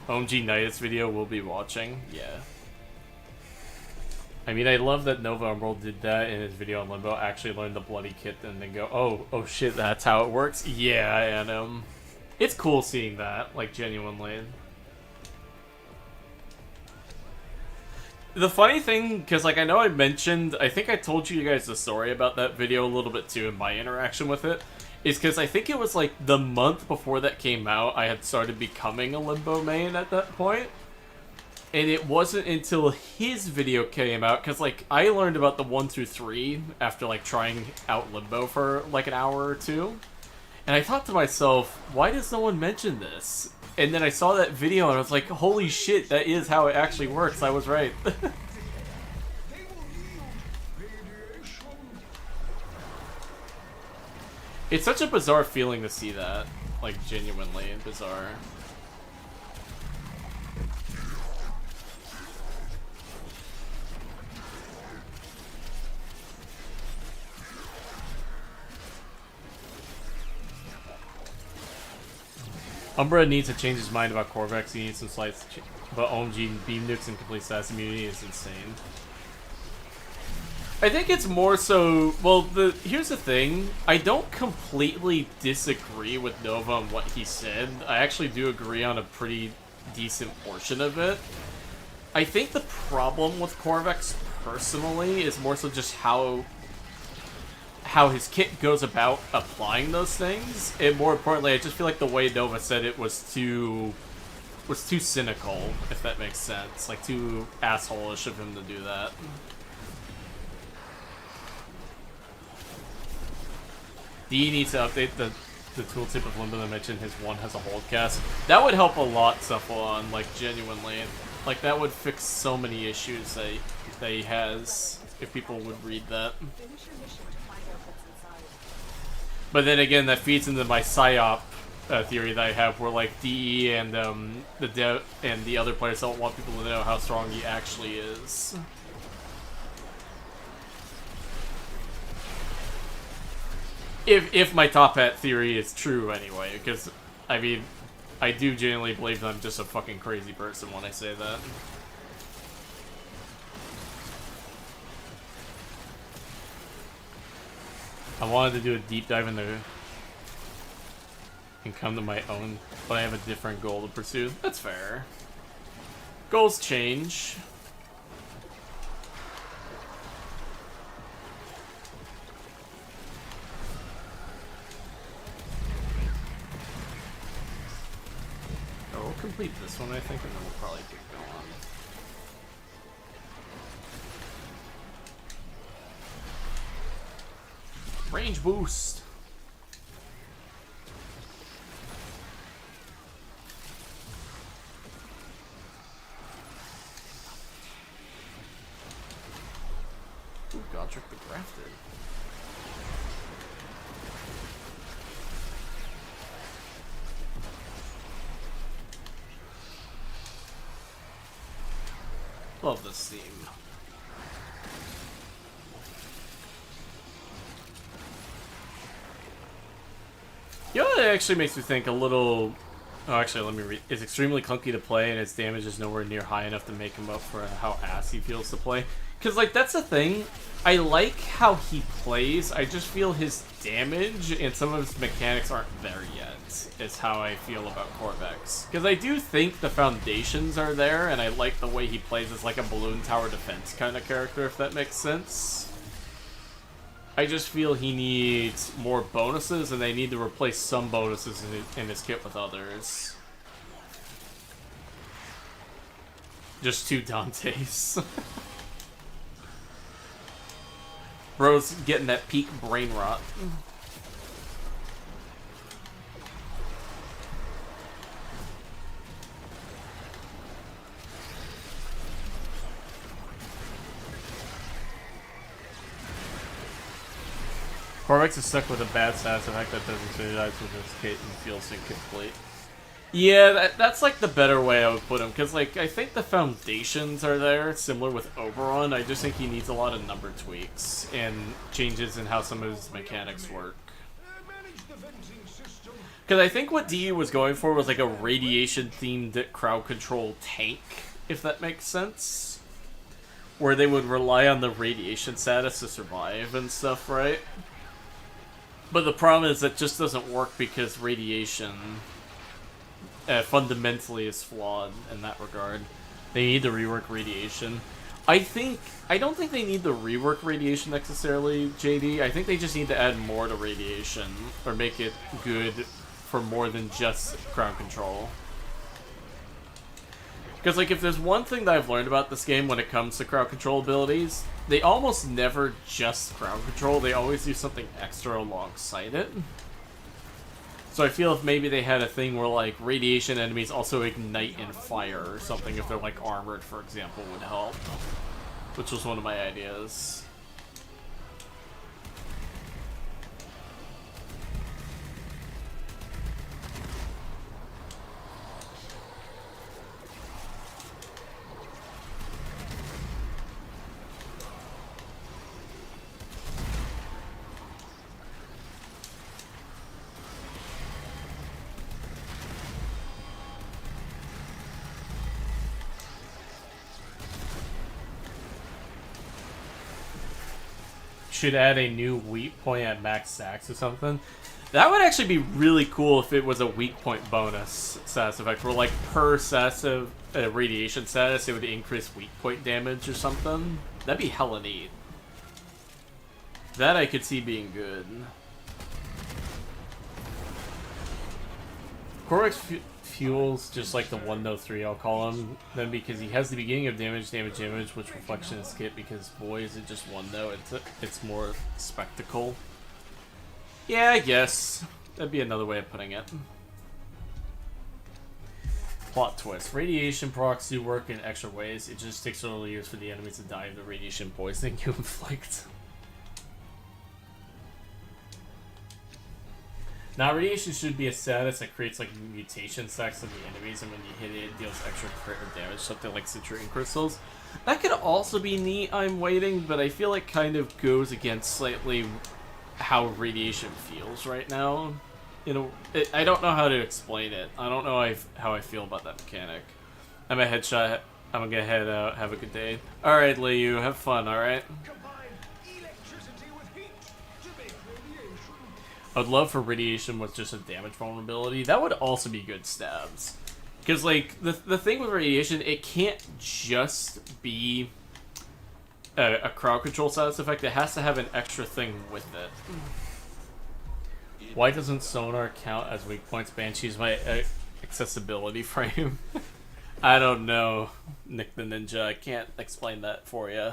OMG Nidus video we'll be watching. Yeah. I mean, I love that Nova Emerald did that in his video on Limbo. Actually learned the bloody kit and then go, oh shit, that's how it works? Yeah, and it's cool seeing that, like, genuinely. The funny thing, because, like, I know I mentioned, I think I told you guys the story about that video a little bit, too, in my interaction with it, is because I think it was, like, the month before that came out, I had started becoming a Limbo main at that point. And it wasn't until his video came out, because, like, I learned about the 1 through 3 after, like, trying out Limbo for, like, an hour or two. And I thought to myself, why does no one mention this? And then I saw that video and I was like, holy shit, that is how it actually works. I was right. It's such a bizarre feeling to see that. Like, genuinely bizarre. Umbra needs to change his mind about Corvex. He needs some slight but OMG beam nukes and complete status immunity is insane. I think it's more so, well, here's the thing. I don't completely disagree with Nova on what he said. I actually do agree on a pretty decent portion of it. I think the problem with Corvex personally is more so just how his kit goes about applying those things. And more importantly, I just feel like the way Nova said it was too cynical, if that makes sense. Like, too asshole-ish of him to do that. D needs to update the tooltip of Limbo that mentioned his one has a hold cast. That would help a lot, Cephalon, like, genuinely. Like, that would fix so many issues that he has, if people would read that. But then again, that feeds into my psyop theory that I have, where like DE and the other players don't want people to know how strong he actually is. If my top hat theory is true, anyway, because I mean, I do genuinely believe that I'm just a fucking crazy person when I say that. I wanted to do a deep dive in there and come to my own, but I have a different goal to pursue. That's fair. Goals change. Oh, we'll complete this one, I think, and then we'll probably get going. Range boost. Ooh, Godric the Grafted. Love this theme. You know, it actually makes me think a little... Oh, actually, let me read. It's extremely clunky to play, and its damage is nowhere near high enough to make him up for how ass he feels to play. Because, like, that's the thing. I like how he plays. I just feel his damage and some of his mechanics aren't there yet, is how I feel about Corvex. Because I do think the foundations are there, and I like the way he plays as, like, a balloon tower defense kind of character, if that makes sense. I just feel he needs more bonuses, and they need to replace some bonuses in his kit with others. Just two Dantes. Bro's getting that peak brain rot. Corvex is stuck with a bad status effect that doesn't synergize with his kit and feels incomplete. Yeah, that's like the better way I would put him, because like I think the foundations are there, similar with Oberon. I just think he needs a lot of number tweaks and changes in how some of his mechanics work. Because I think what DE was going for was like a radiation-themed crowd control tank, if that makes sense. Where they would rely on the radiation status to survive and stuff, right? But the problem is that just doesn't work because radiation fundamentally is flawed in that regard. They need to rework radiation. I don't think they need to rework radiation necessarily, JD. I think they just need to add more to radiation or make it good for more than just crowd control. Because, like, if there's one thing that I've learned about this game when it comes to crowd control abilities, they almost never just crowd control, they always do something extra alongside it. So I feel if maybe they had a thing where, like, radiation enemies also ignite in fire or something, if they're, like, armored, for example, would help. Which was one of my ideas. should add a new weak point at max stacks or something. That would actually be really cool if it was a weak point bonus status effect, where like per status of radiation status, it would increase weak point damage or something. That'd be hella neat. That I could see being good. Corvex fuels just like the 103, I'll call him, then because he has the beginning of damage, which reflection is skip, because boy is it just 1 though, it's more spectacle. Yeah, I guess. That'd be another way of putting it. Plot twist. Radiation procs do work in extra ways, it just takes several years for the enemies to die of the radiation poisoning you inflict. Now, radiation should be a status that creates like mutation stacks of the enemies, and when you hit it, it deals extra crit or damage, something like Citrine crystals. That could also be neat, I'm waiting, but I feel like kind of goes against slightly how radiation feels right now. I don't know how to explain it. I don't know how I feel about that mechanic. I'm a headshot. I'm gonna head out. Have a good day. All right, Liu, have fun. All right. I'd love for radiation with just a damage vulnerability. That would also be good stabs. Because, like, the thing with radiation, it can't just be a crowd control status effect. It has to have an extra thing with it. Why doesn't sonar count as weak points? Banshee's my accessibility frame. I don't know, Nick the Ninja. I can't explain that for you.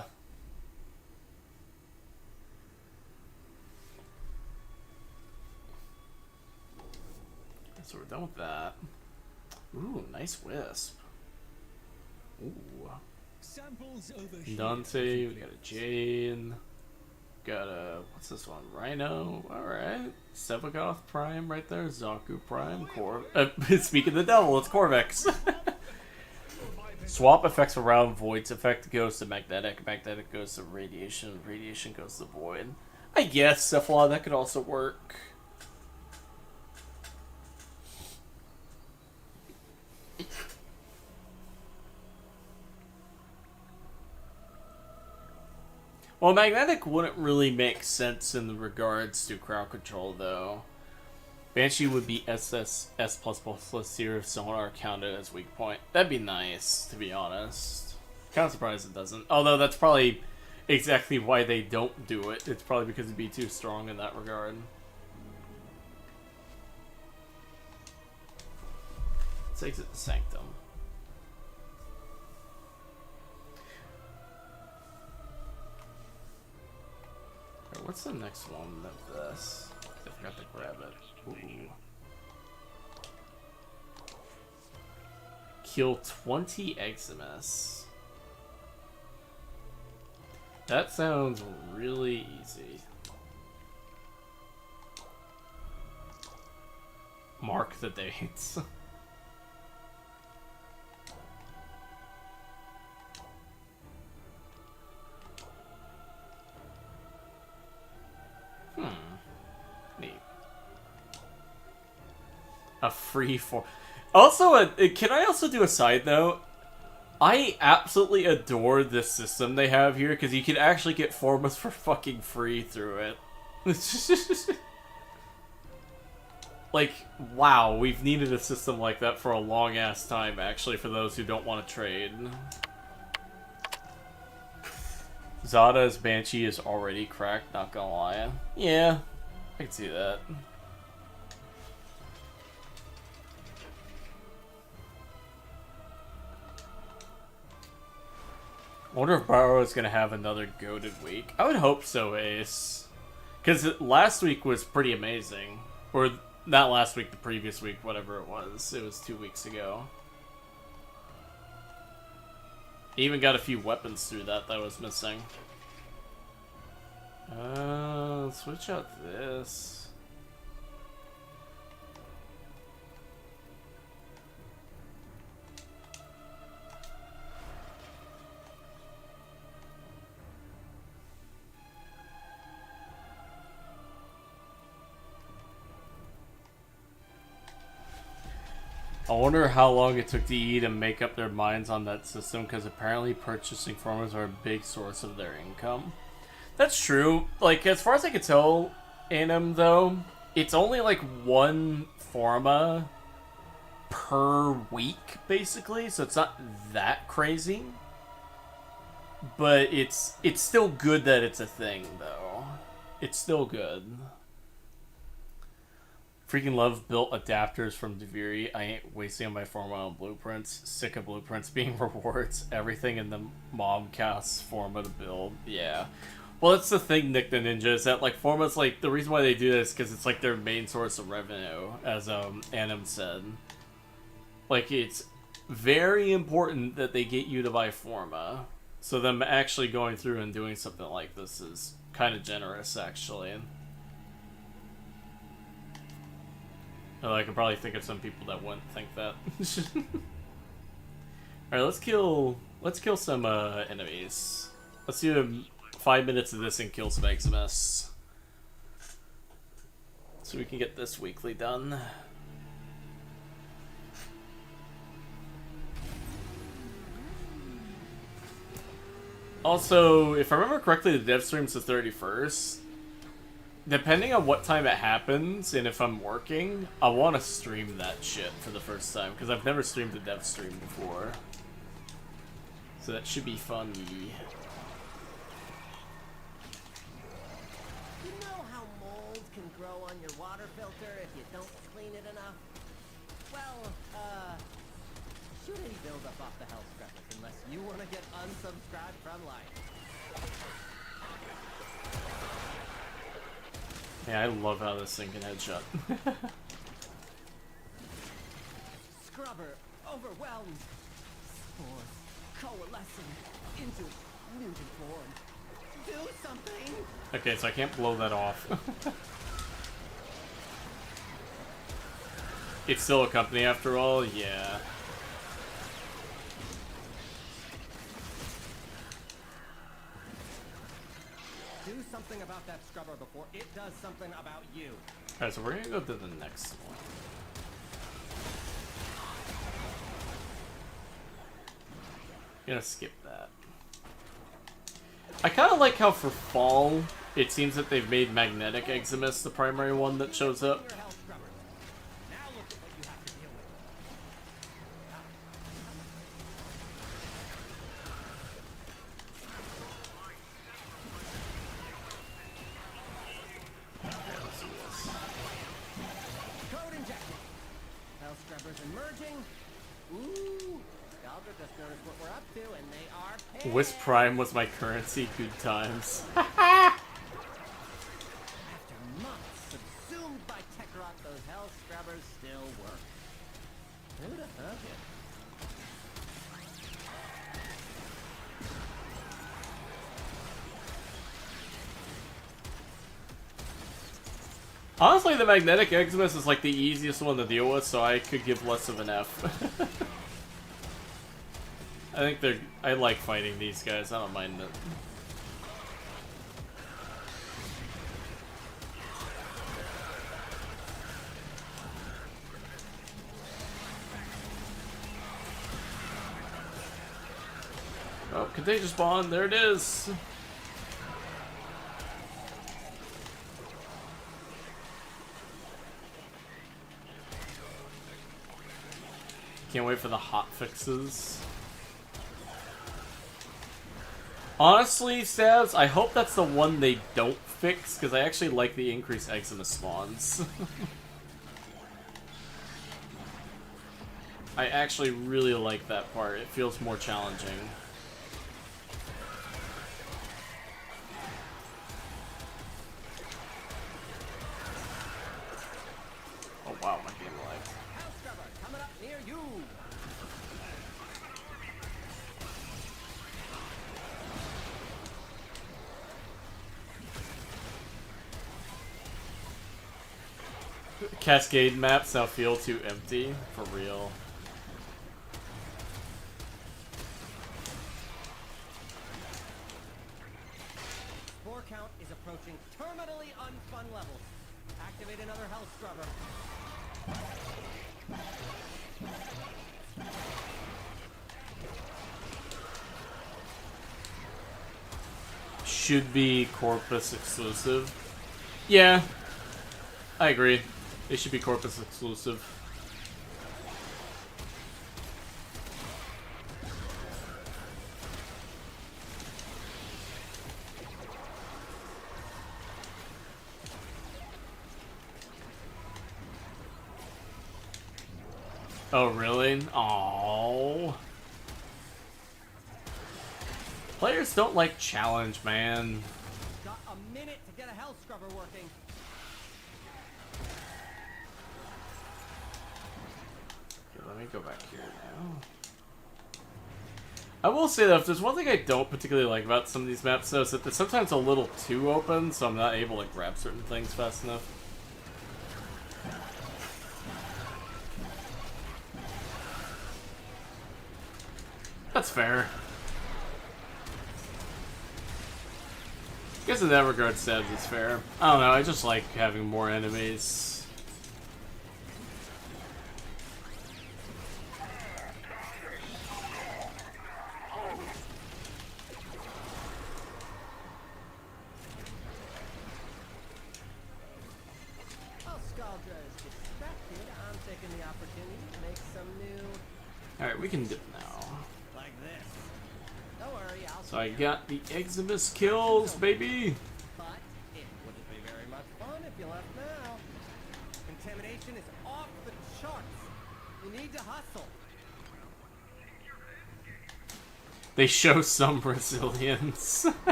So we're done with that. Ooh, nice wisp. Ooh. Dante, we got a Jane. Got a, what's this one? Rhino. Alright. Sevagoth Prime right there. Zaku Prime. Speak of the devil, it's Corvex. Swap effects around Void's effect goes to magnetic. Magnetic goes to radiation. Radiation goes to Void. I guess, Cephalon, that could also work. Well, magnetic wouldn't really make sense in regards to crowd control, though. Banshee would be S+++ here if sonar counted as weak point. That'd be nice, to be honest. Kind of surprised it doesn't. Although that's probably exactly why they don't do it. It's probably because it'd be too strong in that regard. Let's exit the Sanctum. What's the next one of this? I forgot to grab it. Ooh. Kill 20 Eximus. That sounds really easy. Mark the dates. Neat. A free form. Also, can I also do a side note? I absolutely adore this system they have here, because you can actually get formats for fucking free through it. Like, wow, we've needed a system like that for a long-ass time, actually, for those who don't want to trade. Zada's Banshee is already cracked, not gonna lie. Yeah, I can see that. I wonder if Barrow is gonna have another goated week. I would hope so, Ace. Because last week was pretty amazing. Or, not last week, the previous week, whatever it was. It was 2 weeks ago. Even got a few weapons through that I was missing. Switch out this. I wonder how long it took DE to make up their minds on that system, because apparently purchasing farmers are a big source of their income. That's true. Like, as far as I could tell, Anim, though, it's only like one Forma per week, basically, so it's not that crazy. But it's still good that it's a thing, though. It's still good. Freaking love built adapters from Deviri. I ain't wasting on my Forma on blueprints. Sick of blueprints being rewards. Everything in the mob casts Forma to build. Yeah. Well, that's the thing, Nick the Ninja, is that, like, Forma's, like, the reason why they do this is because it's, like, their main source of revenue, as, Anim said. Like, it's very important that they get you to buy Forma. So them actually going through and doing something like this is kind of generous, actually. Although I could probably think of some people that wouldn't think that. Alright, let's kill some, enemies. Let's do 5 minutes of this and kill some Eximus. So we can get this weekly done. Also, if I remember correctly, the dev stream's the 31st. Depending on what time it happens, and if I'm working, I want to stream that shit for the first time, because I've never streamed a dev stream before. So that should be fun. You know how mold can grow on your water filter if you don't clean it enough? Well, shouldn't build up off the health scrubbers unless you want to get unsubscribed from life. Yeah, I love how this thing can headshot. Scrubber overwhelmed. Spores coalescing into mutant form. Do something! Okay, so I can't blow that off. It's still a company after all? Yeah. Do something about that scrubber before it does something about you. Alright, so we're gonna go to the next one. Gonna skip that. I kind of like how for fall, it seems that they've made Magnetic Eximus the primary one that shows up. Your health scrubbers. Now look at what you have to deal with. Code injected. Health scrubbers emerging. Ooh. Galder just noticed what we're up to, and they are pissed. Wisp Prime was my currency, good times. After months subsumed by tech rot, those health scrubbers still work. Who'd have thunk it? Honestly, the Magnetic Eximus is like the easiest one to deal with, so I could give less of an F. I think I like fighting these guys, I don't mind it. Oh, Contagious Bond, there it is! Can't wait for the hot fixes. Honestly, Stabs, I hope that's the one they don't fix, because I actually like the increased Eximus spawns. I actually really like that part. It feels more challenging. Oh wow, my game lagged. Health scrubber coming up near you. Cascade maps now feel too empty, for real. Spore count is approaching terminally unfun levels. Activate another health scrubber. should be Corpus exclusive. Yeah, I agree. They should be Corpus exclusive. Oh, really? Aww. Players don't like challenge, man. Got a minute to get a hell scrubber working. Okay, let me go back here now. I will say though, if there's one thing I don't particularly like about some of these maps though, is that they're sometimes a little too open, so I'm not able to grab certain things fast enough. That's fair. I guess in that regard, Stabs is fair. I don't know, I just like having more enemies. While Scaldra is distracted, I'm taking the opportunity to make some new, Alright, we can dip now. like this. Don't worry, I'll So I got the Eximus kills, baby! But it wouldn't be very much fun if you left now. Contamination is off the charts. You need to hustle. They show some resilience.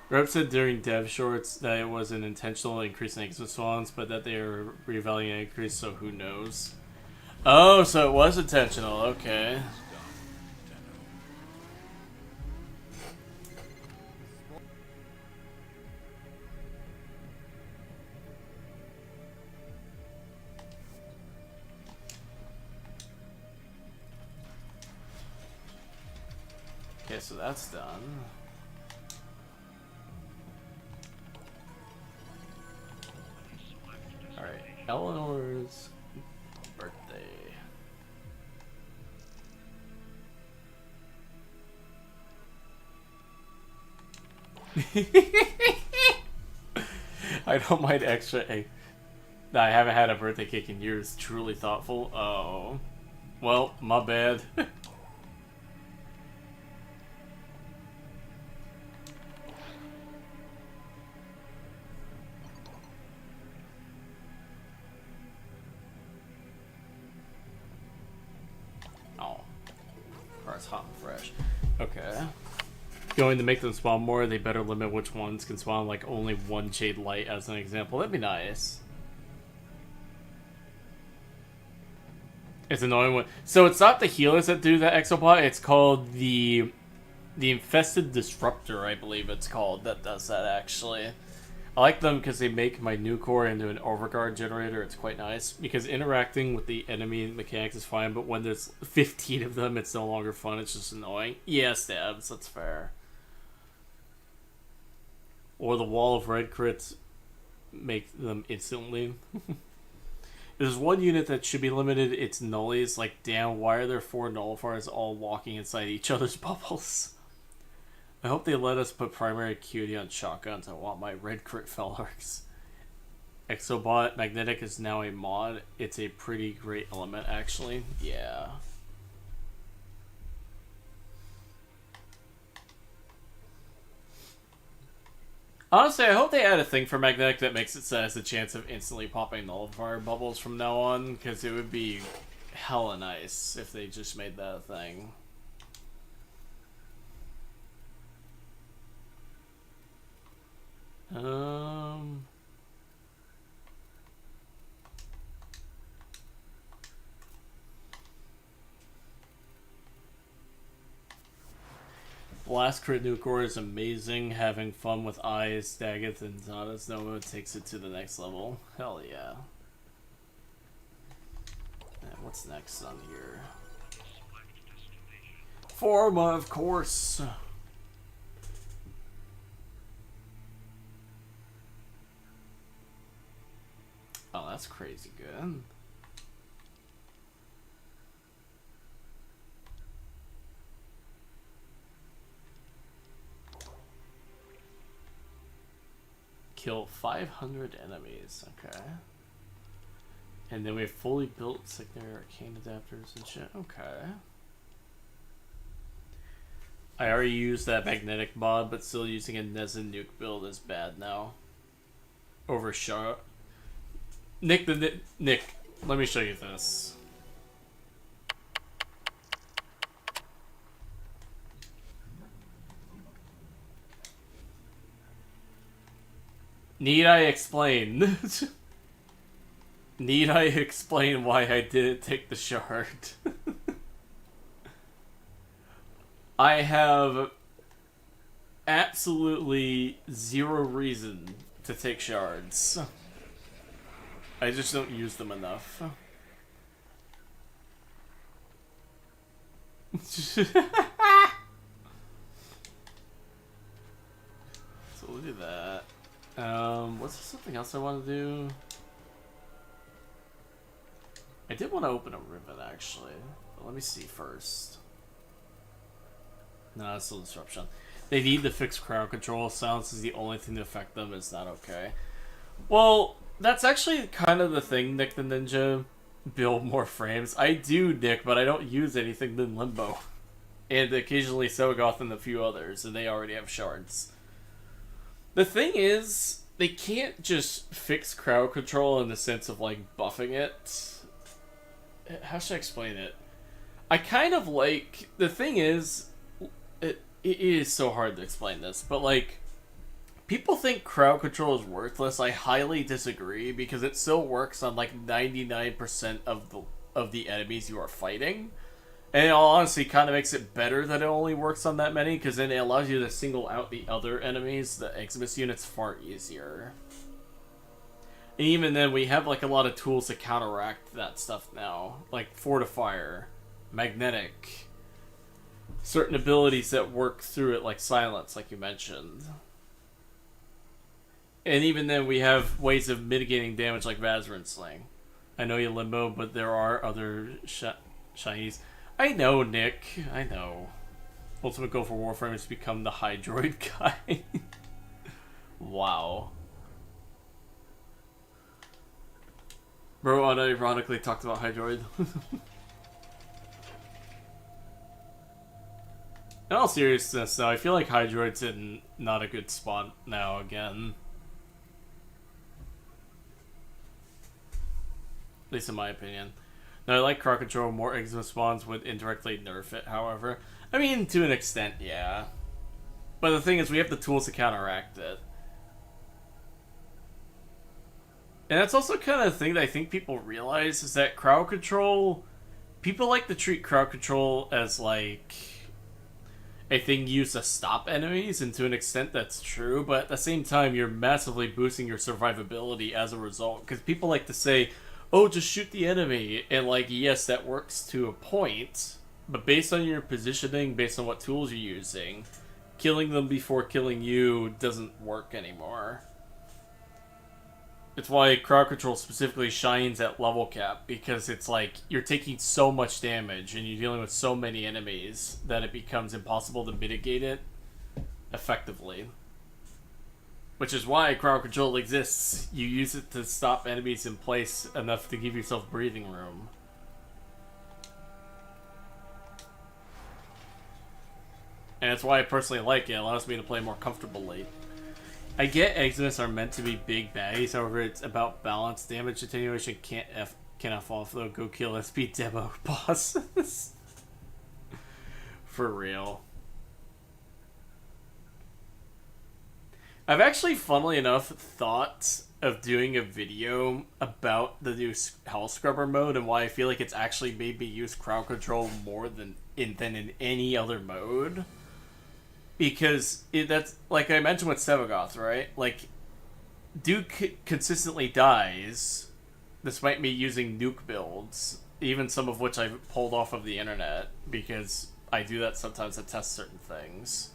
Rep said during dev shorts that it was an intentional increase in Eximus spawns, but that they are reevaluating an increase, so who knows. Oh, so it was intentional, okay. Okay, so that's done. Alright, Eleanor's birthday. I don't mind extra. I haven't had a birthday cake in years. Truly thoughtful. Oh. Well, my bad. Oh. Car's hot and fresh. Okay. Going to make them spawn more, they better limit which ones can spawn, like only one Jade Light as an example. That'd be nice. It's annoying when... So it's not the healers that do the Exobot, it's called the Infested Disruptor, I believe it's called, that does that actually. I like them because they make my new core into an overguard generator. It's quite nice because interacting with the enemy mechanics is fine, but when there's 15 of them, it's no longer fun. It's just annoying. Yeah, Stabs, that's fair. Or the wall of red crits make them instantly. There's one unit that should be limited. It's nullies. Like, damn, why are there 4 nullifiers all walking inside each other's bubbles? I hope they let us put primary acuity on shotguns. I want my red crit Felarks. Exobot Magnetic is now a mod. It's a pretty great element, actually. Yeah. Honestly, I hope they add a thing for Magnetic that makes it so it has a chance of instantly popping nullifier bubbles from now on, because it would be hella nice if they just made that a thing. Blast Crit Nucor is amazing. Having fun with Eyes, Daggett, and Zada's Nova takes it to the next level. Hell yeah. And what's next on here? Forma, of course. Oh, that's crazy good. kill 500 enemies. Okay. And then we have fully built secondary arcane adapters and shit. Okay. I already used that magnetic mod, but still using a Nezen nuke build is bad now. Over shot. Nick, let me show you this. Need I explain? Need I explain why I didn't take the shard? I have absolutely zero reason to take shards. I just don't use them enough. So we'll do that. What's something else I want to do? I did want to open a ribbon, actually. But let me see first. No, it's still disruption. They need to fix crowd control. Silence is the only thing to affect them. Is not okay. Well, that's actually kind of the thing, Nick the Ninja. Build more frames. I do, Nick, but I don't use anything than Limbo. And occasionally Sogoth and a few others, and they already have shards. The thing is, they can't just fix crowd control in the sense of, like, buffing it. How should I explain it? I kind of like... The thing is, it is so hard to explain this, but, like, people think crowd control is worthless. I highly disagree, because it still works on, like, 99% of the enemies you are fighting. And it honestly kind of makes it better that it only works on that many, because then it allows you to single out the other enemies, the Eximus units, far easier. And even then, we have like a lot of tools to counteract that stuff now. Like Fortifier, Magnetic, certain abilities that work through it, like Silence, like you mentioned. And even then, we have ways of mitigating damage like Vazarin Sling. I know you Limbo, but there are other shinies. I know, Nick. I know. Ultimate goal for Warframe is to become the Hydroid guy. Wow. Bro unironically talked about Hydroid. In all seriousness, though, I feel like Hydroid's in not a good spot now again. At least in my opinion. Now, I like crowd control. More Eximus spawns would indirectly nerf it, however. I mean, to an extent, yeah. But the thing is, we have the tools to counteract it. And that's also kind of the thing that I think people realize, is that crowd control... People like to treat crowd control as, like, a thing used to stop enemies, and to an extent that's true, but at the same time, you're massively boosting your survivability as a result. Because people like to say, oh, just shoot the enemy, and like, yes, that works to a point, but based on your positioning, based on what tools you're using, killing them before killing you doesn't work anymore. It's why crowd control specifically shines at level cap, because it's like, you're taking so much damage, and you're dealing with so many enemies, that it becomes impossible to mitigate it effectively. Which is why crowd control exists. You use it to stop enemies in place enough to give yourself breathing room. And that's why I personally like it. It allows me to play more comfortably. I get Eximus are meant to be big baddies, however it's about balance. Damage attenuation can't F off though. Go kill SP demo bosses. For real. I've actually, funnily enough, thought of doing a video about the new Hell Scrubber mode and why I feel like it's actually made me use crowd control more than in any other mode. Because that's, like I mentioned with Sevagoth, right? Like, Duke consistently dies, despite me using nuke builds, even some of which I've pulled off of the internet, because I do that sometimes to test certain things.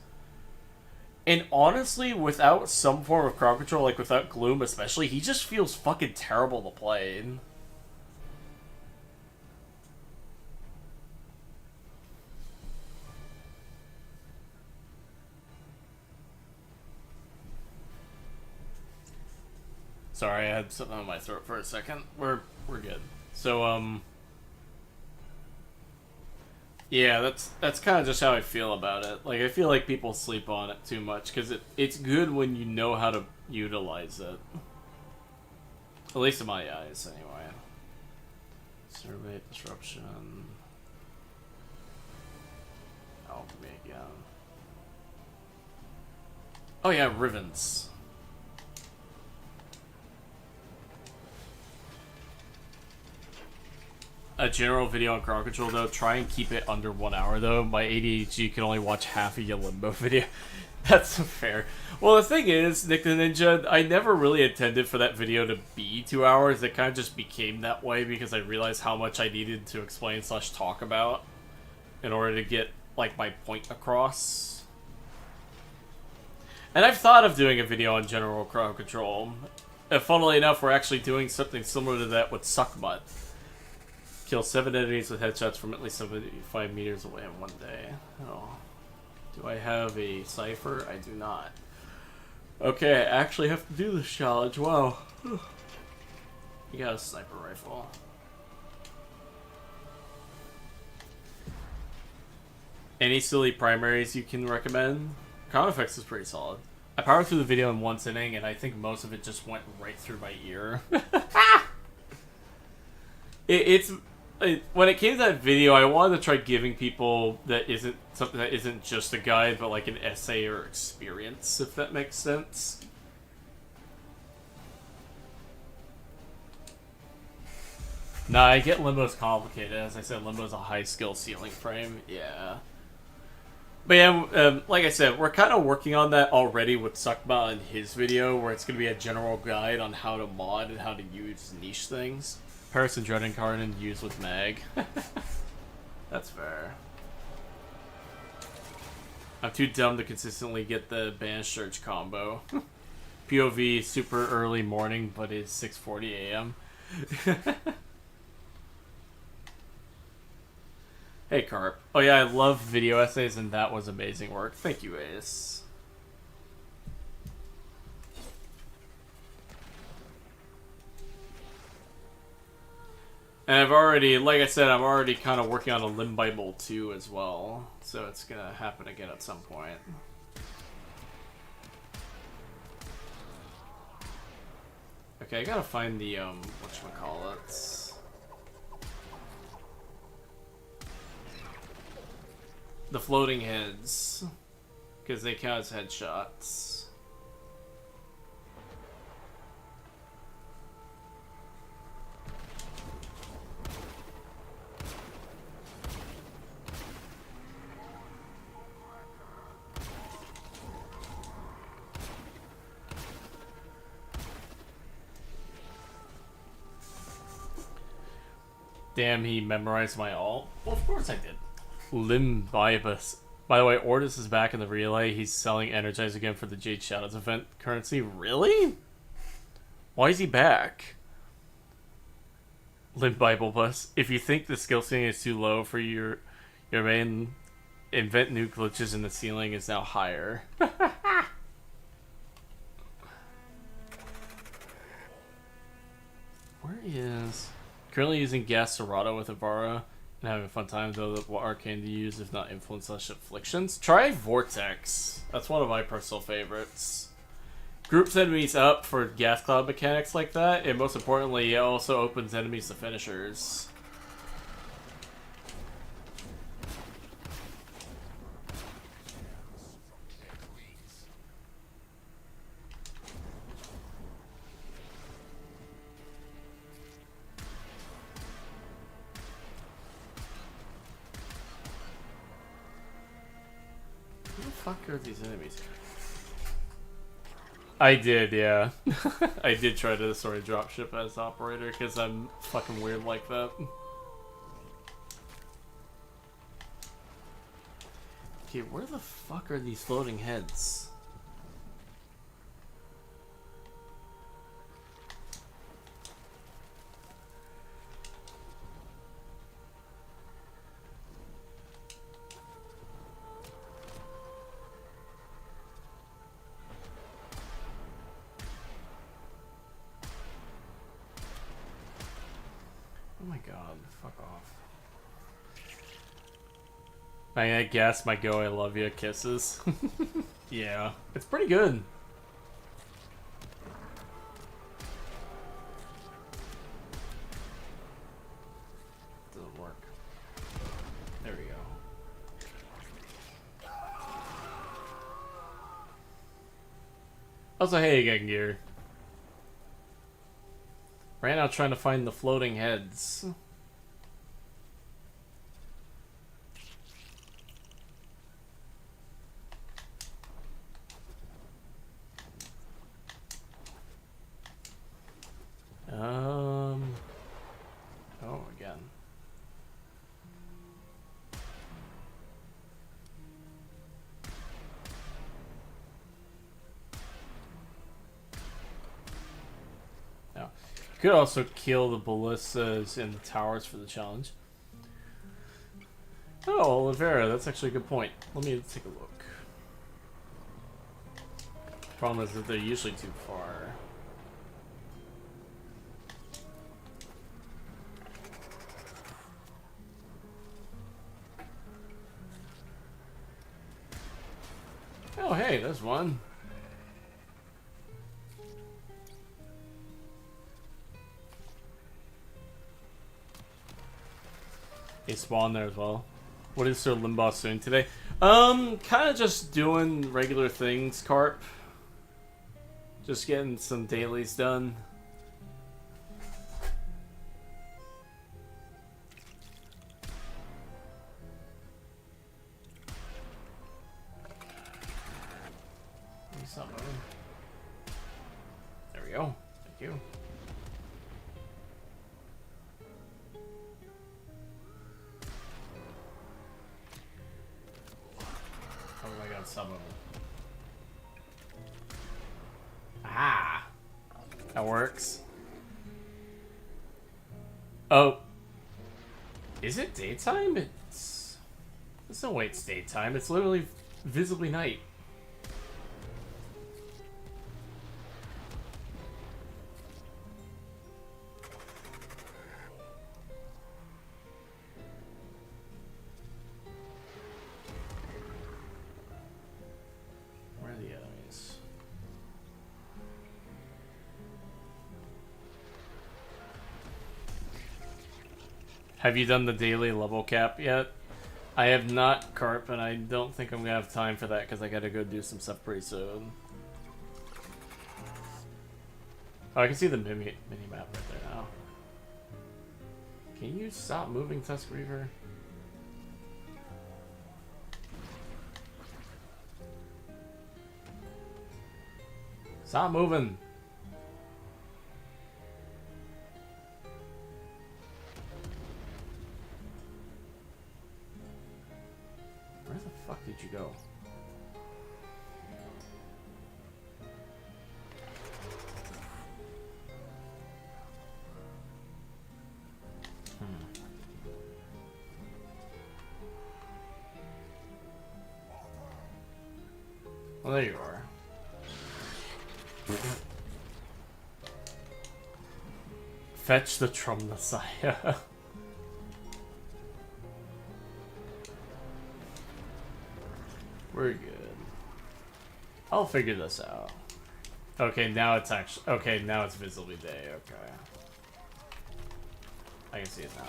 And honestly, without some form of crowd control, like without Gloom especially, he just feels fucking terrible to play. Sorry, I had something on my throat for a second. We're good. So yeah, that's kind of just how I feel about it. Like I feel like people sleep on it too much because it's good when you know how to utilize it. At least in my eyes, anyway. Survey disruption. Oh, me again. Oh yeah, Rivens. A general video on crowd control though, try and keep it under 1 hour though. My ADHD can only watch half of your Limbo video. That's fair. Well, the thing is, Nick the Ninja, I never really intended for that video to be 2 hours. It kind of just became that way because I realized how much I needed to explain / talk about in order to get, like, my point across. And I've thought of doing a video on general crowd control. And funnily enough, we're actually doing something similar to that with Suckmutt. Kill 7 enemies with headshots from at least 75 meters away in 1 day. Oh. Do I have a cipher? I do not. Okay, I actually have to do this challenge. Wow. You got a sniper rifle. Any silly primaries you can recommend? Crown Effects is pretty solid. I powered through the video in 1 sitting, and I think most of it just went right through my ear. When it came to that video, I wanted to try giving people that isn't something that isn't just a guide, but like an essay or experience, if that makes sense. Nah, I get Limbo's complicated. As I said, Limbo's a high skill ceiling frame. Yeah. But yeah, like I said, we're kind of working on that already with Suckma in his video, where it's going to be a general guide on how to mod and how to use niche things. Paris and Dread Incarnate used with Mag. That's fair. I'm too dumb to consistently get the Banish Search combo. POV super early morning, but it's 6:40 a.m. Hey Carp. Oh yeah, I love video essays and that was amazing work. Thank you, Ace. And I've already, like I said, I'm already kind of working on a Limb Bible 2 as well. So it's gonna happen again at some point. Okay, I gotta find the, whatchamacallit. The floating heads. Because they count as headshots. Damn, he memorized my ult. Well, of course I did. Limbibus. By the way, Ordis is back in the relay. He's selling Energize again for the Jade Shadows event currency. Really? Why is he back? Limbibus. If you think the skill ceiling is too low for your main, invent new glitches and the ceiling is now higher. Where is... Currently using Gas Serrata with Ivara and having a fun time, though. What arcane to use if not influence / afflictions? Try Vortex. That's one of my personal favorites. Groups enemies up for gas cloud mechanics like that, and most importantly, it also opens enemies to finishers. Fuck are these enemies? I did, yeah. I did try to sort of dropship as operator because I'm fucking weird like that. Okay, where the fuck are these floating heads? my god, fuck off. I guess my go I love you kisses. Yeah, it's pretty good. Doesn't work. There we go. Also, hey again, Gear. Right now trying to find the floating heads. Oh, again. Now, you could also kill the ballistas in the towers for the challenge. Oh, Oliveira, that's actually a good point. Let me take a look. Problem is that they're usually too far. Oh, hey, there's one. They spawn there as well. What is Sir Limbaugh doing today? Kind of just doing regular things, Carp. Just getting some dailies done. Stop moving. There we go. Thank you. Oh my god, stop moving. Ah! That works. Oh. Is it daytime? It's no way it's daytime. It's literally visibly night. Have you done the daily level cap yet? I have not, Carp, and I don't think I'm gonna have time for that because I gotta go do some stuff pretty soon. Oh, I can see the mini map right there now. Can you stop moving, Tusk Reaver? Stop moving! Where the fuck did you go? Well, there you are. Fetch the Trum Messiah. We're good. I'll figure this out. Okay, now it's actually... Okay, now it's visibly day. Okay. I can see it now.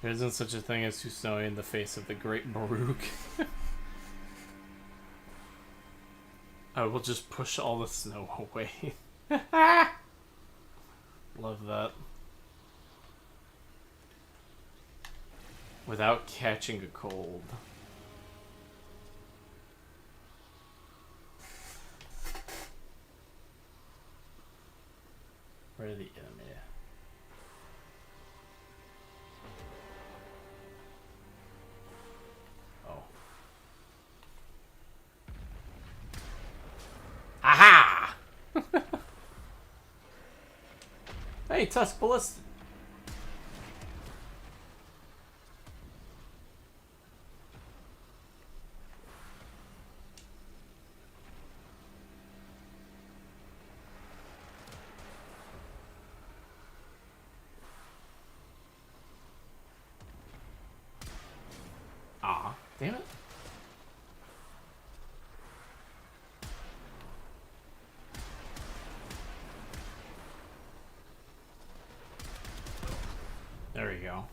There isn't such a thing as too snowy in the face of the great Baruch. I will just push all the snow away. Love that. Without catching a cold. Where are the enemy? Hey, Tusk Ballista. Aw, damn it. There we go.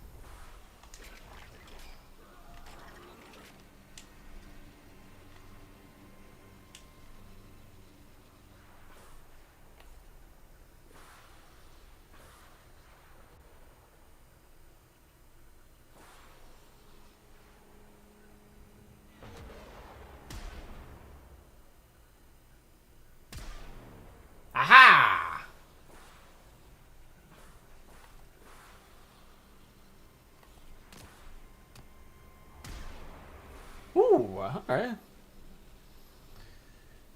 Aha! Ooh, alright.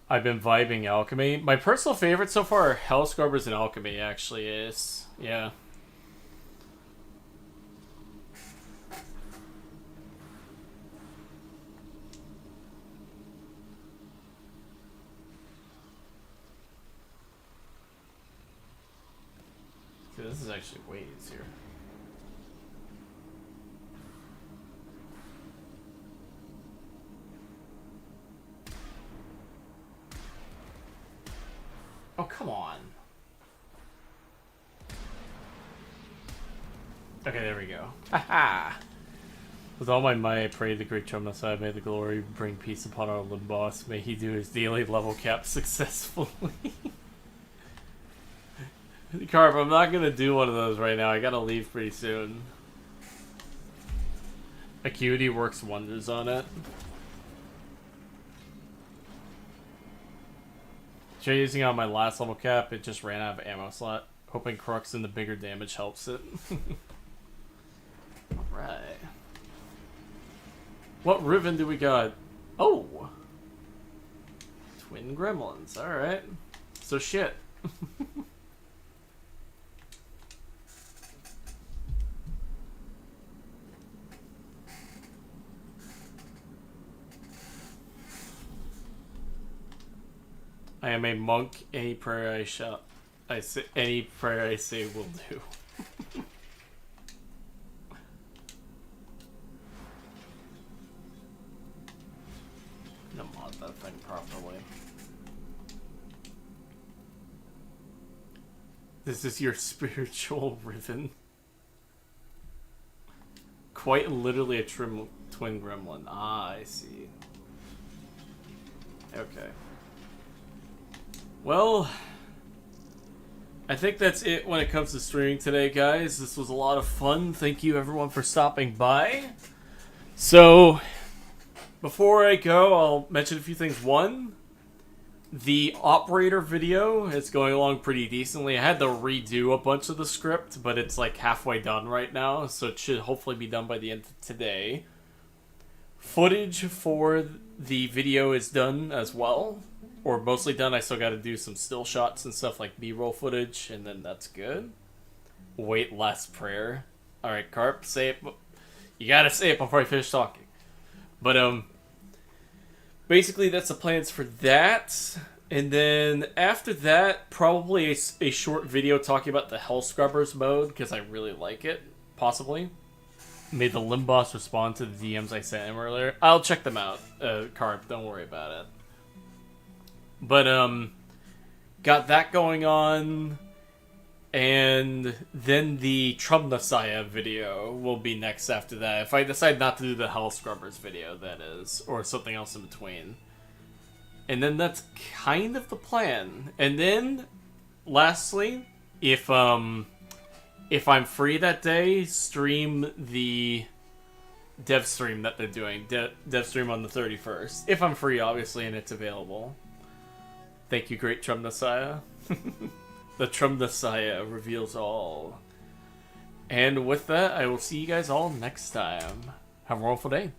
I've been vibing Alchemy. My personal favorite so far are Hell Scrubbers and Alchemy, actually, is. Yeah. See, this is actually way easier. Oh, come on. Okay, there we go. Haha! With all my might, I pray the great Trump side, may the glory bring peace upon our limb boss. May he do his daily level cap successfully. Carp, I'm not gonna do one of those right now. I gotta leave pretty soon. Acuity works wonders on it. Try using it on my last level cap, it just ran out of ammo slot. Hoping Crux and the bigger damage helps it. Alright. What Riven do we got? Oh! Twin Gremlins, alright. So shit. I am a monk. Any prayer I shall, I say, any prayer I say will do. I'm gonna mod that thing properly. This is your spiritual Riven. Quite literally a twin gremlin. Ah, I see. Okay. Well, I think that's it when it comes to streaming today, guys. This was a lot of fun. Thank you, everyone, for stopping by. So, before I go, I'll mention a few things. One, the operator video is going along pretty decently. I had to redo a bunch of the script, but it's like halfway done right now, so it should hopefully be done by the end of today. Footage for the video is done as well. Or mostly done. I still got to do some still shots and stuff like B-roll footage, and then that's good. Wait, last prayer. Alright, Carp, say it. You gotta say it before I finish talking. But, basically that's the plans for that. And then after that, probably a short video talking about the Hell Scrubbers mode, because I really like it. Possibly. Made the Limb Boss respond to the DMs I sent him earlier. I'll check them out, Carp. Don't worry about it. But, got that going on, and then the Trumnasaya video will be next after that. If I decide not to do the Hell Scrubbers video, that is, or something else in between. And then that's kind of the plan. And then, lastly, if I'm free that day, stream the dev stream that they're doing. Dev stream on the 31st. If I'm free, obviously, and it's available. Thank you, great Trumnasaya. The Trumnasaya reveals all. And with that, I will see you guys all next time. Have a wonderful day.